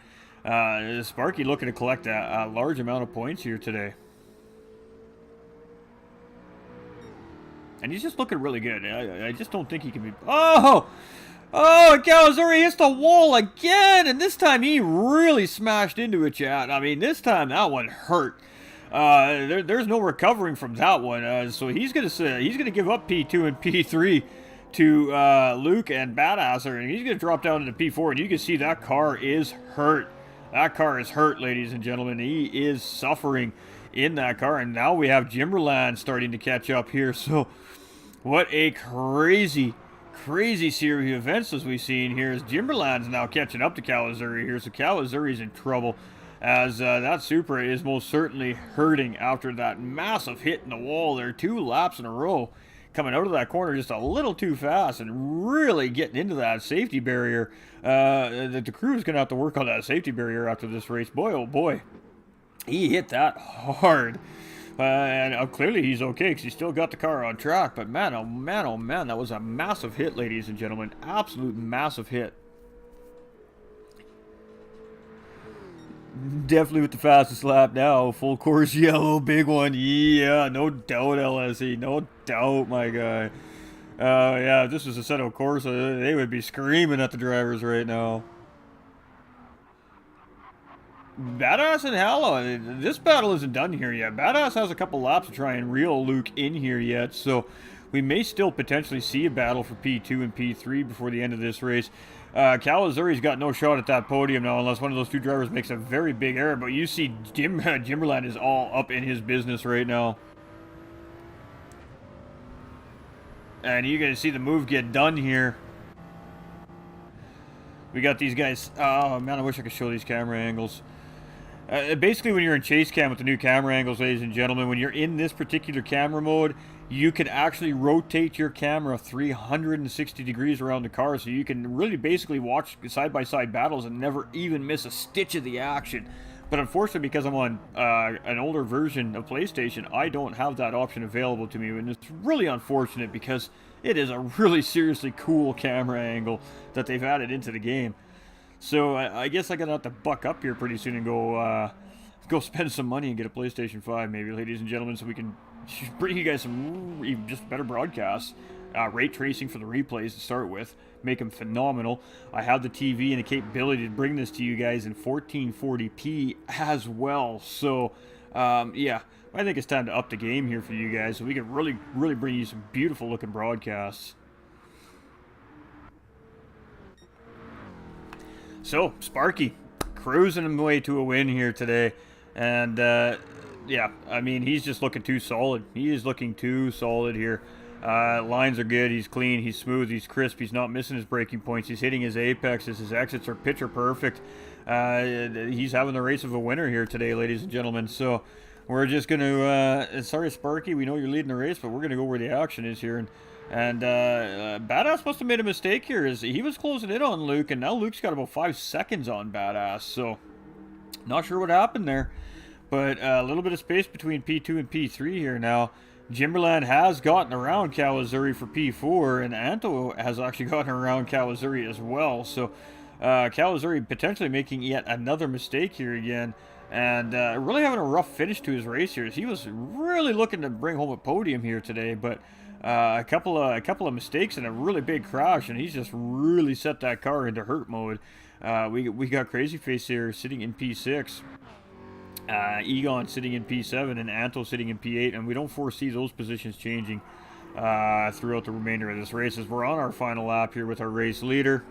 Sparky looking to collect a large amount of points here today. And he's just looking really good. I just don't think he can be... Oh! Oh, Kawazuri hits the wall again! And this time he really smashed into it, chat. I mean, this time that one hurt. There's no recovering from that one. So he's gonna give up P2 and P3 to Luke and Badasser, and he's gonna drop down into P4. And you can see that car is hurt. That car is hurt, ladies and gentlemen. He is suffering in that car, and now we have Jimberland starting to catch up here. So what a crazy series of events as we've seen here, as Jimberland's now catching up to Kawazuri here. So Kawazuri's in trouble, as that Supra is most certainly hurting after that massive hit in the wall there, 2 laps in a row, coming out of that corner just a little too fast and really getting into that safety barrier. The crew is going to have to work on that safety barrier after this race. Boy, oh boy, he hit that hard. And clearly he's okay because he still got the car on track. But man, oh man, that was a massive hit, ladies and gentlemen. Absolute massive hit. Definitely with the fastest lap now. Full course yellow, big one. Yeah, no doubt, LSE. No doubt, my guy. Yeah, if this was a Seto Corsa, they would be screaming at the drivers right now. Badass and Hallow, this battle isn't done here yet. Badass has a couple laps to try and reel Luke in here yet, so we may still potentially see a battle for P2 and P3 before the end of this race. Kawazuri's got no shot at that podium now unless one of those two drivers makes a very big error, but you see Jimberland is all up in his business right now. And you're going to see the move get done here. We got these guys. Oh man, I wish I could show these camera angles. Basically, when you're in chase cam with the new camera angles, ladies and gentlemen, when you're in this particular camera mode, you can actually rotate your camera 360 degrees around the car, so you can really basically watch side-by-side battles and never even miss a stitch of the action. But unfortunately, because I'm on an older version of PlayStation, I don't have that option available to me, and it's really unfortunate because it is a really seriously cool camera angle that they've added into the game. So I guess I'm going to have to buck up here pretty soon and go go spend some money and get a PlayStation 5, maybe, ladies and gentlemen, so we can bring you guys some even just better broadcasts. Ray tracing for the replays to start with, make them phenomenal. I have the TV and the capability to bring this to you guys in 1440p as well. So, yeah, I think it's time to up the game here for you guys, so we can really bring you some beautiful looking broadcasts. So, Sparky, cruising him way to a win here today. And, yeah, I mean, he's just looking too solid. He is looking too solid here. Lines are good. He's clean. He's smooth. He's crisp. He's not missing his breaking points. He's hitting his apexes. His exits are picture perfect. He's having the race of a winner here today, ladies and gentlemen. So we're just going to, sorry, Sparky, we know you're leading the race, but we're going to go where the action is here. And Badass must have made a mistake here. As he was closing in on Luke, and now Luke's got about 5 seconds on Badass. So not sure what happened there. But a little bit of space between P2 and P3 here now. Jimberland has gotten around Kawazuri for P4, and Anto has actually gotten around Kawazuri as well. So Kawazuri potentially making yet another mistake here again, and really having a rough finish to his race here. He was really looking to bring home a podium here today, but a couple of mistakes and a really big crash, and he's just really set that car into hurt mode. We got Crazy Face here sitting in P6. Egon sitting in P7 and Anto sitting in P8, and we don't foresee those positions changing throughout the remainder of this race as we're on our final lap here with our race leader.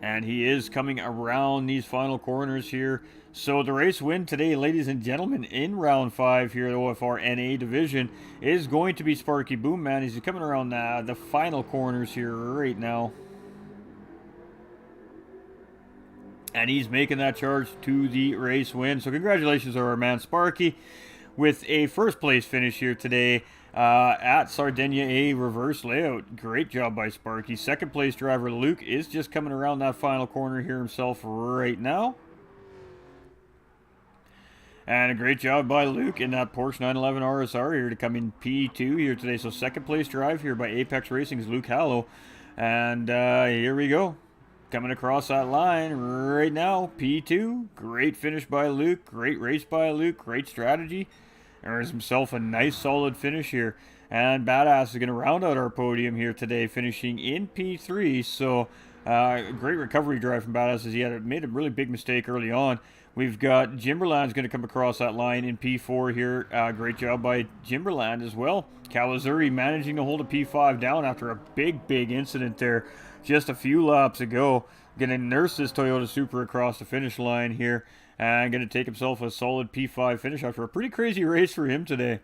And he is coming around these final corners here. So the race win today, ladies and gentlemen, in round 5 here at OFR NA division is going to be Sparky Boomman. He's coming around the final corners here right now. And he's making that charge to the race win. So congratulations to our man Sparky with a first place finish here today at Sardegna Reverse layout. Great job by Sparky. Second place driver Luke is just coming around that final corner here himself right now. And a great job by Luke in that Porsche 911 RSR here to come in P2 here today. So second place drive here by Apex Racing's Luke Hallow. And here we go. Coming across that line right now, P2. Great finish by Luke. Great race by Luke. Great strategy. Earns himself a nice solid finish here. And Badass is going to round out our podium here today, finishing in P3. So, great recovery drive from Badass as he had made a really big mistake early on. We've got Jimberland's going to come across that line in P4 here. Great job by Jimberland as well. Kawazuri managing to hold a P5 down after a big incident there just a few laps ago. Going to nurse this Toyota Supra across the finish line here. And going to take himself a solid P5 finish after a pretty crazy race for him today.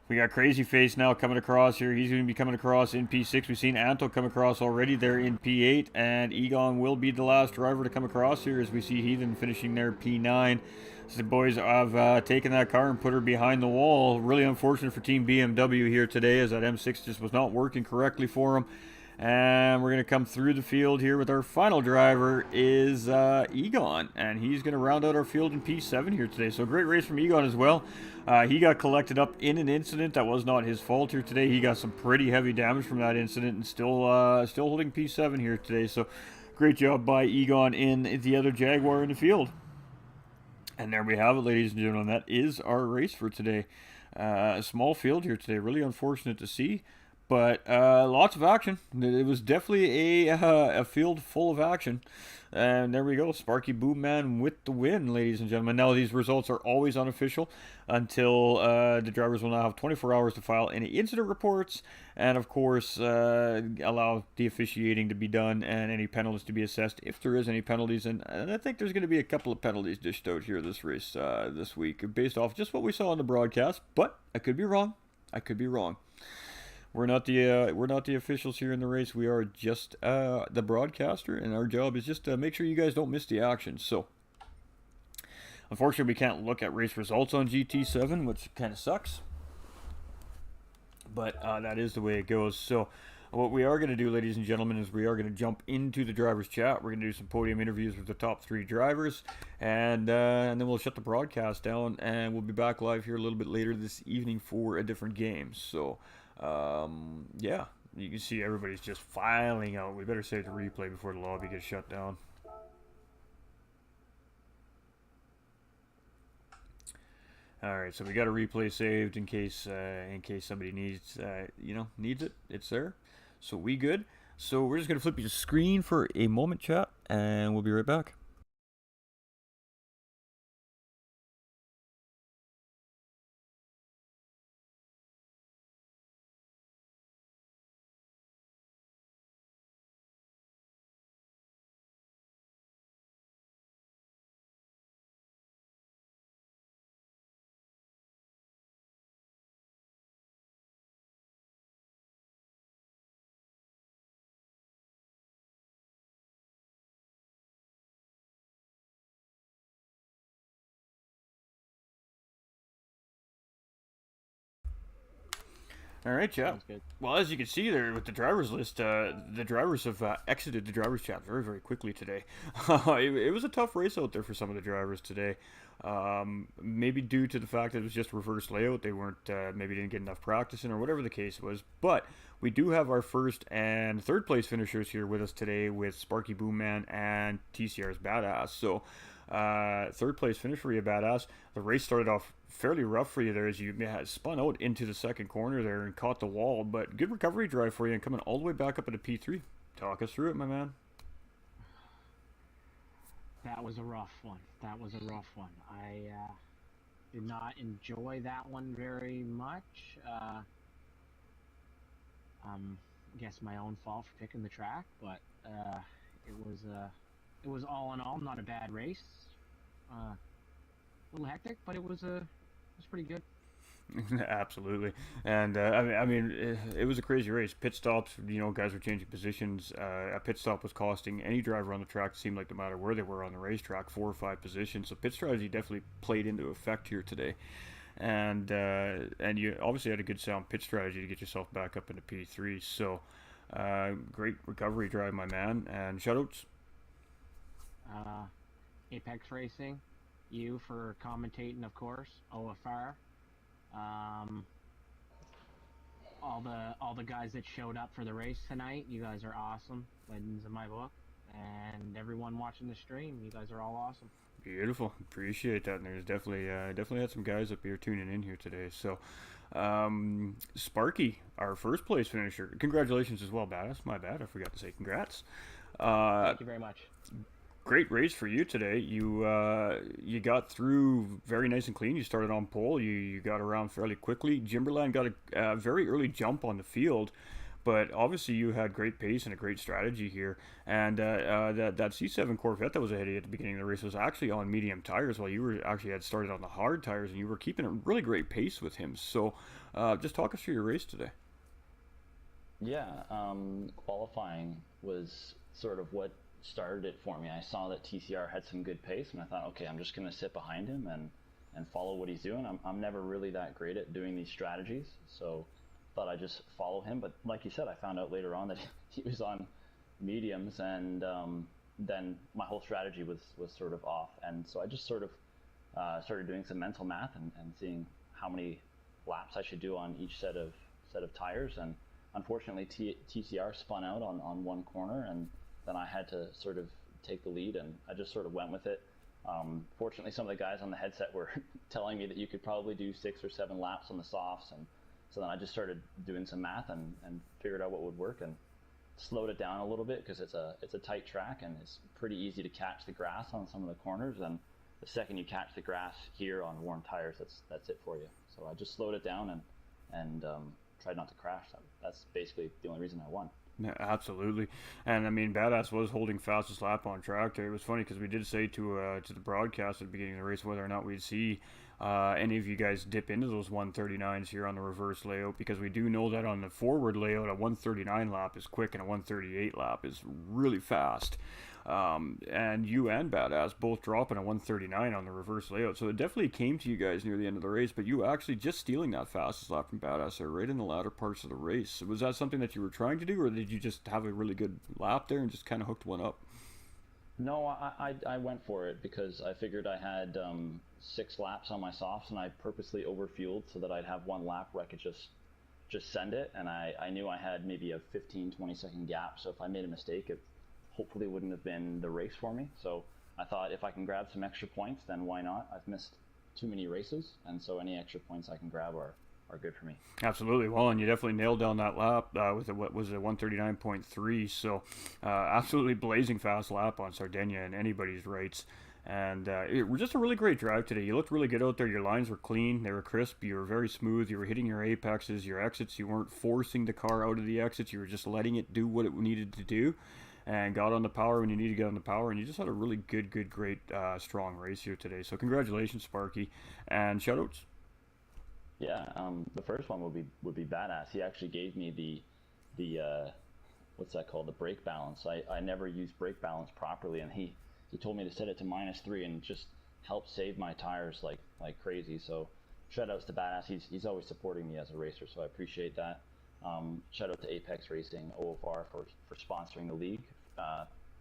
We got Crazy Face now coming across here. He's going to be coming across in P6. We've seen Anto come across already there in P8. And Egon will be the last driver to come across here as we see Heathen finishing there P9. So the boys have taken that car and put her behind the wall. Really unfortunate for Team BMW here today as that M6 just was not working correctly for them. And we're going to come through the field here with our final driver is Egon. And he's going to round out our field in P7 here today. So great race from Egon as well. He got collected up in an incident that was not his fault here today. He got some pretty heavy damage from that incident and still holding P7 here today. So great job by Egon in the other Jaguar in the field. And there we have it, ladies and gentlemen. That is our race for today. A small field here today. Really unfortunate to see. But lots of action. It was definitely a field full of action. And there we go. Sparky Boomman with the win, ladies and gentlemen. Now, these results are always unofficial until the drivers will now have 24 hours to file any incident reports. And, of course, allow the officiating to be done and any penalties to be assessed if there is any penalties. And I think there's going to be a couple of penalties dished out here this race this week based off just what we saw on the broadcast. But I could be wrong. I could be wrong. We're not the officials here in the race. We are just the broadcaster, and our job is just to make sure you guys don't miss the action. So, unfortunately, we can't look at race results on GT7, which kind of sucks. But that is the way it goes. So, what we are going to do, ladies and gentlemen, is we are going to jump into the drivers' chat. We're going to do some podium interviews with the top 3 drivers, and then we'll shut the broadcast down, and we'll be back live here a little bit later this evening for a different game. So. Yeah, you can see everybody's just filing out. We better save the replay before the lobby gets shut down. All right, so we got a replay saved in case somebody needs it. It's there, so we good. So we're just gonna flip you the screen for a moment, chat, and we'll be right back. All right, chat. Sounds good. Well, as you can see there with the drivers list, the drivers have exited the drivers chat very, very quickly today. It was a tough race out there for some of the drivers today. Maybe due to the fact that it was just reverse layout, they weren't maybe didn't get enough practice in, or whatever the case was. But we do have our first and third place finishers here with us today, with Sparky Boomman and TCR's Badass. So third place finish for you, Badass. The race started off fairly rough for you there as you had spun out into the second corner there and caught the wall, but good recovery drive for you and coming all the way back up into P3. Talk us through it, my man. That was a rough one. That was a rough one. I did not enjoy that one very much. I guess my own fault for picking the track, but it was all in all not a bad race. A little hectic, but it was pretty good. Absolutely, and it was a crazy race. Pit stops, guys were changing positions. A pit stop was costing any driver on the track. It seemed like no matter where they were on the racetrack, 4 or 5 positions. So pit strategy definitely played into effect here today, and you obviously had a good sound pit strategy to get yourself back up into P3. So great recovery drive, my man, and shoutouts. Apex Racing, you for commentating, of course. OFR. Um, all the guys that showed up for the race tonight, you guys are awesome, legends in my book, and everyone watching the stream, you guys are all awesome. Beautiful, appreciate that. And there's definitely had some guys up here tuning in here today. So, Sparky, our first place finisher, congratulations as well, Badass. My bad, I forgot to say congrats. Thank you very much. Great race for you today. You got through very nice and clean. You started on pole. You got around fairly quickly. Jimberland got a very early jump on the field, but obviously you had great pace and a great strategy here. And that C7 Corvette that was ahead of you at the beginning of the race was actually on medium tires, while you were actually had started on the hard tires, and you were keeping a really great pace with him. So just talk us through your race today. Yeah, qualifying was sort of what started it for me. I saw that TCR had some good pace, and I thought, okay, I'm just going to sit behind him and follow what he's doing. I'm never really that great at doing these strategies, so thought I'd just follow him. But like you said, I found out later on that he was on mediums, and then my whole strategy was sort of off. And so I just sort of started doing some mental math and seeing how many laps I should do on each set of tires. And unfortunately, TCR spun out on one corner, and then I had to sort of take the lead, and I just sort of went with it. Fortunately, some of the guys on the headset were telling me that you could probably do 6 or 7 laps on the softs, and so then I just started doing some math and figured out what would work, and slowed it down a little bit because it's a tight track, and it's pretty easy to catch the grass on some of the corners, and the second you catch the grass here on worn tires, that's it for you. So I just slowed it down and tried not to crash. That's basically the only reason I won. Yeah, absolutely, and I mean, Badass was holding fastest lap on track there. It was funny because we did say to the broadcast at the beginning of the race whether or not we'd see any of you guys dip into those 139s here on the reverse layout, because we do know that on the forward layout a 139 lap is quick and a 138 lap is really fast. And you and Badass both dropping a 139 on the reverse layout, so it definitely came to you guys near the end of the race, but you actually just stealing that fastest lap from Badass there right in the latter parts of the race. Was that something that you were trying to do, or did you just have a really good lap there and just kind of hooked one up? No, I went for it because I figured I had 6 laps on my softs, and I purposely overfueled so that I'd have 1 lap where I could just send it, and I knew I had maybe a 15-20 second gap, so if I made a mistake, it hopefully wouldn't have been the race for me. So I thought if I can grab some extra points, then why not? I've missed too many races, and so any extra points I can grab are good for me. Absolutely. Well, and you definitely nailed down that lap with what was a 139.3. So, absolutely blazing fast lap on Sardegna and anybody's rights. And it was just a really great drive today. You looked really good out there. Your lines were clean. They were crisp. You were very smooth. You were hitting your apexes, your exits. You weren't forcing the car out of the exits. You were just letting it do what it needed to do, and got on the power when you needed to get on the power. And you just had a really great, strong race here today. So congratulations, Sparky, and shoutouts. Yeah, the first one would be badass. He actually gave me the what's that called? The brake balance. I never used brake balance properly, and he told me to set it to -3 and just help save my tires like crazy. So shout outs to badass. He's always supporting me as a racer, so I appreciate that. Shout out to Apex Racing OFR for sponsoring the league.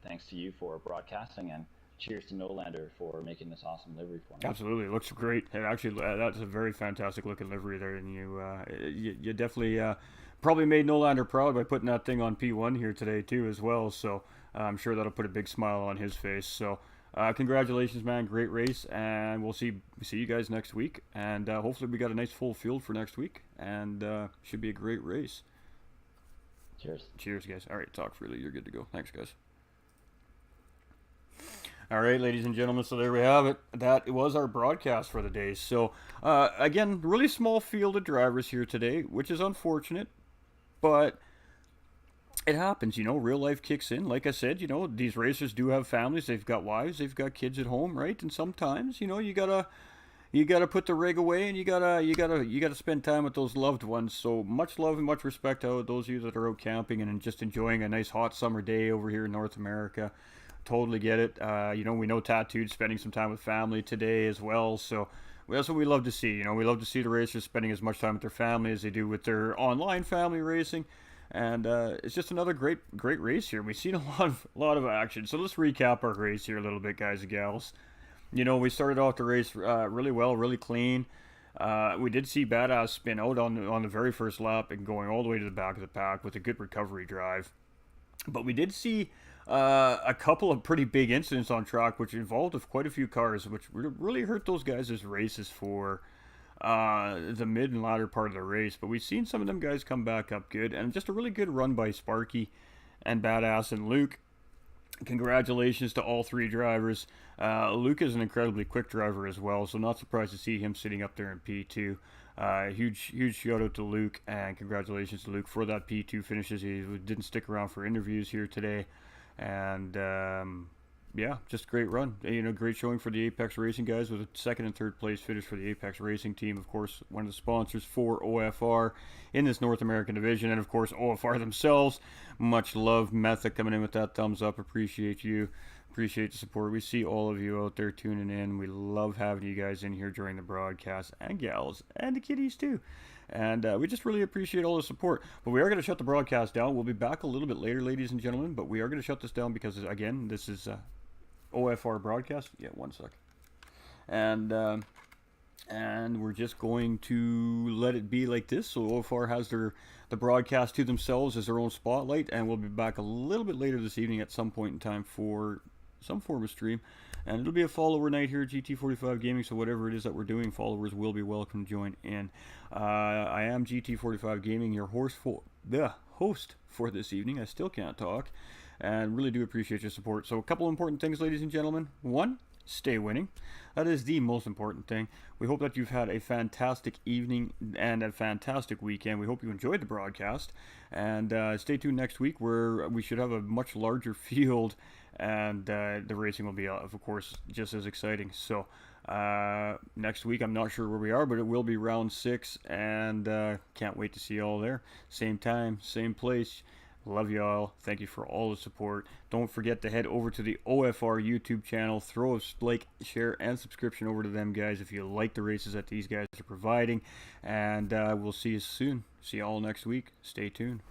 Thanks to you for broadcasting, and cheers to Nolander for making this awesome livery for me. Absolutely, it looks great. And actually, that's a very fantastic looking livery there, and you definitely probably made Nolander proud by putting that thing on P1 here today too as well. So I'm sure that'll put a big smile on his face. So congratulations, man! Great race, and we'll see you guys next week. And hopefully we got a nice full field for next week, and should be a great race. Cheers. Cheers, guys. All right, talk freely. You're good to go. Thanks, guys. All right, ladies and gentlemen, so there we have it. That was our broadcast for the day. So, again, really small field of drivers here today, which is unfortunate, but it happens, real life kicks in. Like I said, these racers do have families, they've got wives, they've got kids at home, right? And sometimes, you gotta put the rig away, and you gotta spend time with those loved ones. So much love and much respect to those of you that are out camping and just enjoying a nice hot summer day over here in North America. Totally get it. We know Tattooed spending some time with family today as well. So that's what we love to see. We love to see the racers spending as much time with their family as they do with their online family racing. And it's just another great race here. We've seen a lot of action. So let's recap our race here a little bit, guys and gals. We started off the race really well, really clean. We did see Badass spin out on the very first lap and going all the way to the back of the pack with a good recovery drive. But we did see a couple of pretty big incidents on track, which involved quite a few cars, which really hurt those guys' races for the mid and latter part of the race. But we've seen some of them guys come back up good, and just a really good run by Sparky and Badass and Luke. Congratulations to all three drivers. Luke is an incredibly quick driver as well, so not surprised to see him sitting up there in P2. Huge shout out to Luke, and congratulations to Luke for that P2 finishes. He didn't stick around for interviews here today, and just great run. Great showing for the Apex Racing guys with a second and third place finish for the Apex Racing team. Of course, one of the sponsors for OFR in this North American division, and of course OFR themselves. Much love, Metha coming in with that thumbs up. Appreciate you. Appreciate the support. We see all of you out there tuning in. We love having you guys in here during the broadcast, and gals, and the kiddies too. And we just really appreciate all the support. But we are going to shut the broadcast down. We'll be back a little bit later, ladies and gentlemen. But we are going to shut this down because, again, this is OFR broadcast. Yeah, one sec. And we're just going to let it be like this. So OFR has the broadcast to themselves as their own spotlight. And we'll be back a little bit later this evening at some point in time for some form of stream. And it'll be a follower night here at GT45 Gaming, so whatever it is that we're doing, followers will be welcome to join in. I am GT45 Gaming, your host for this evening. I still can't talk, and really do appreciate your support. So a couple important things, ladies and gentlemen. One, stay winning. That is the most important thing. We hope that you've had a fantastic evening and a fantastic weekend. We hope you enjoyed the broadcast, and stay tuned next week where we should have a much larger field, and the racing will be, of course, just as exciting. So next week, I'm not sure where we are, but it will be round 6, and can't wait to see you all there. Same time, same place. Love you all. Thank you for all the support. Don't forget to head over to the OFR YouTube channel. Throw a like, share, and subscription over to them, guys, if you like the races that these guys are providing. And we'll see you soon. See you all next week. Stay tuned.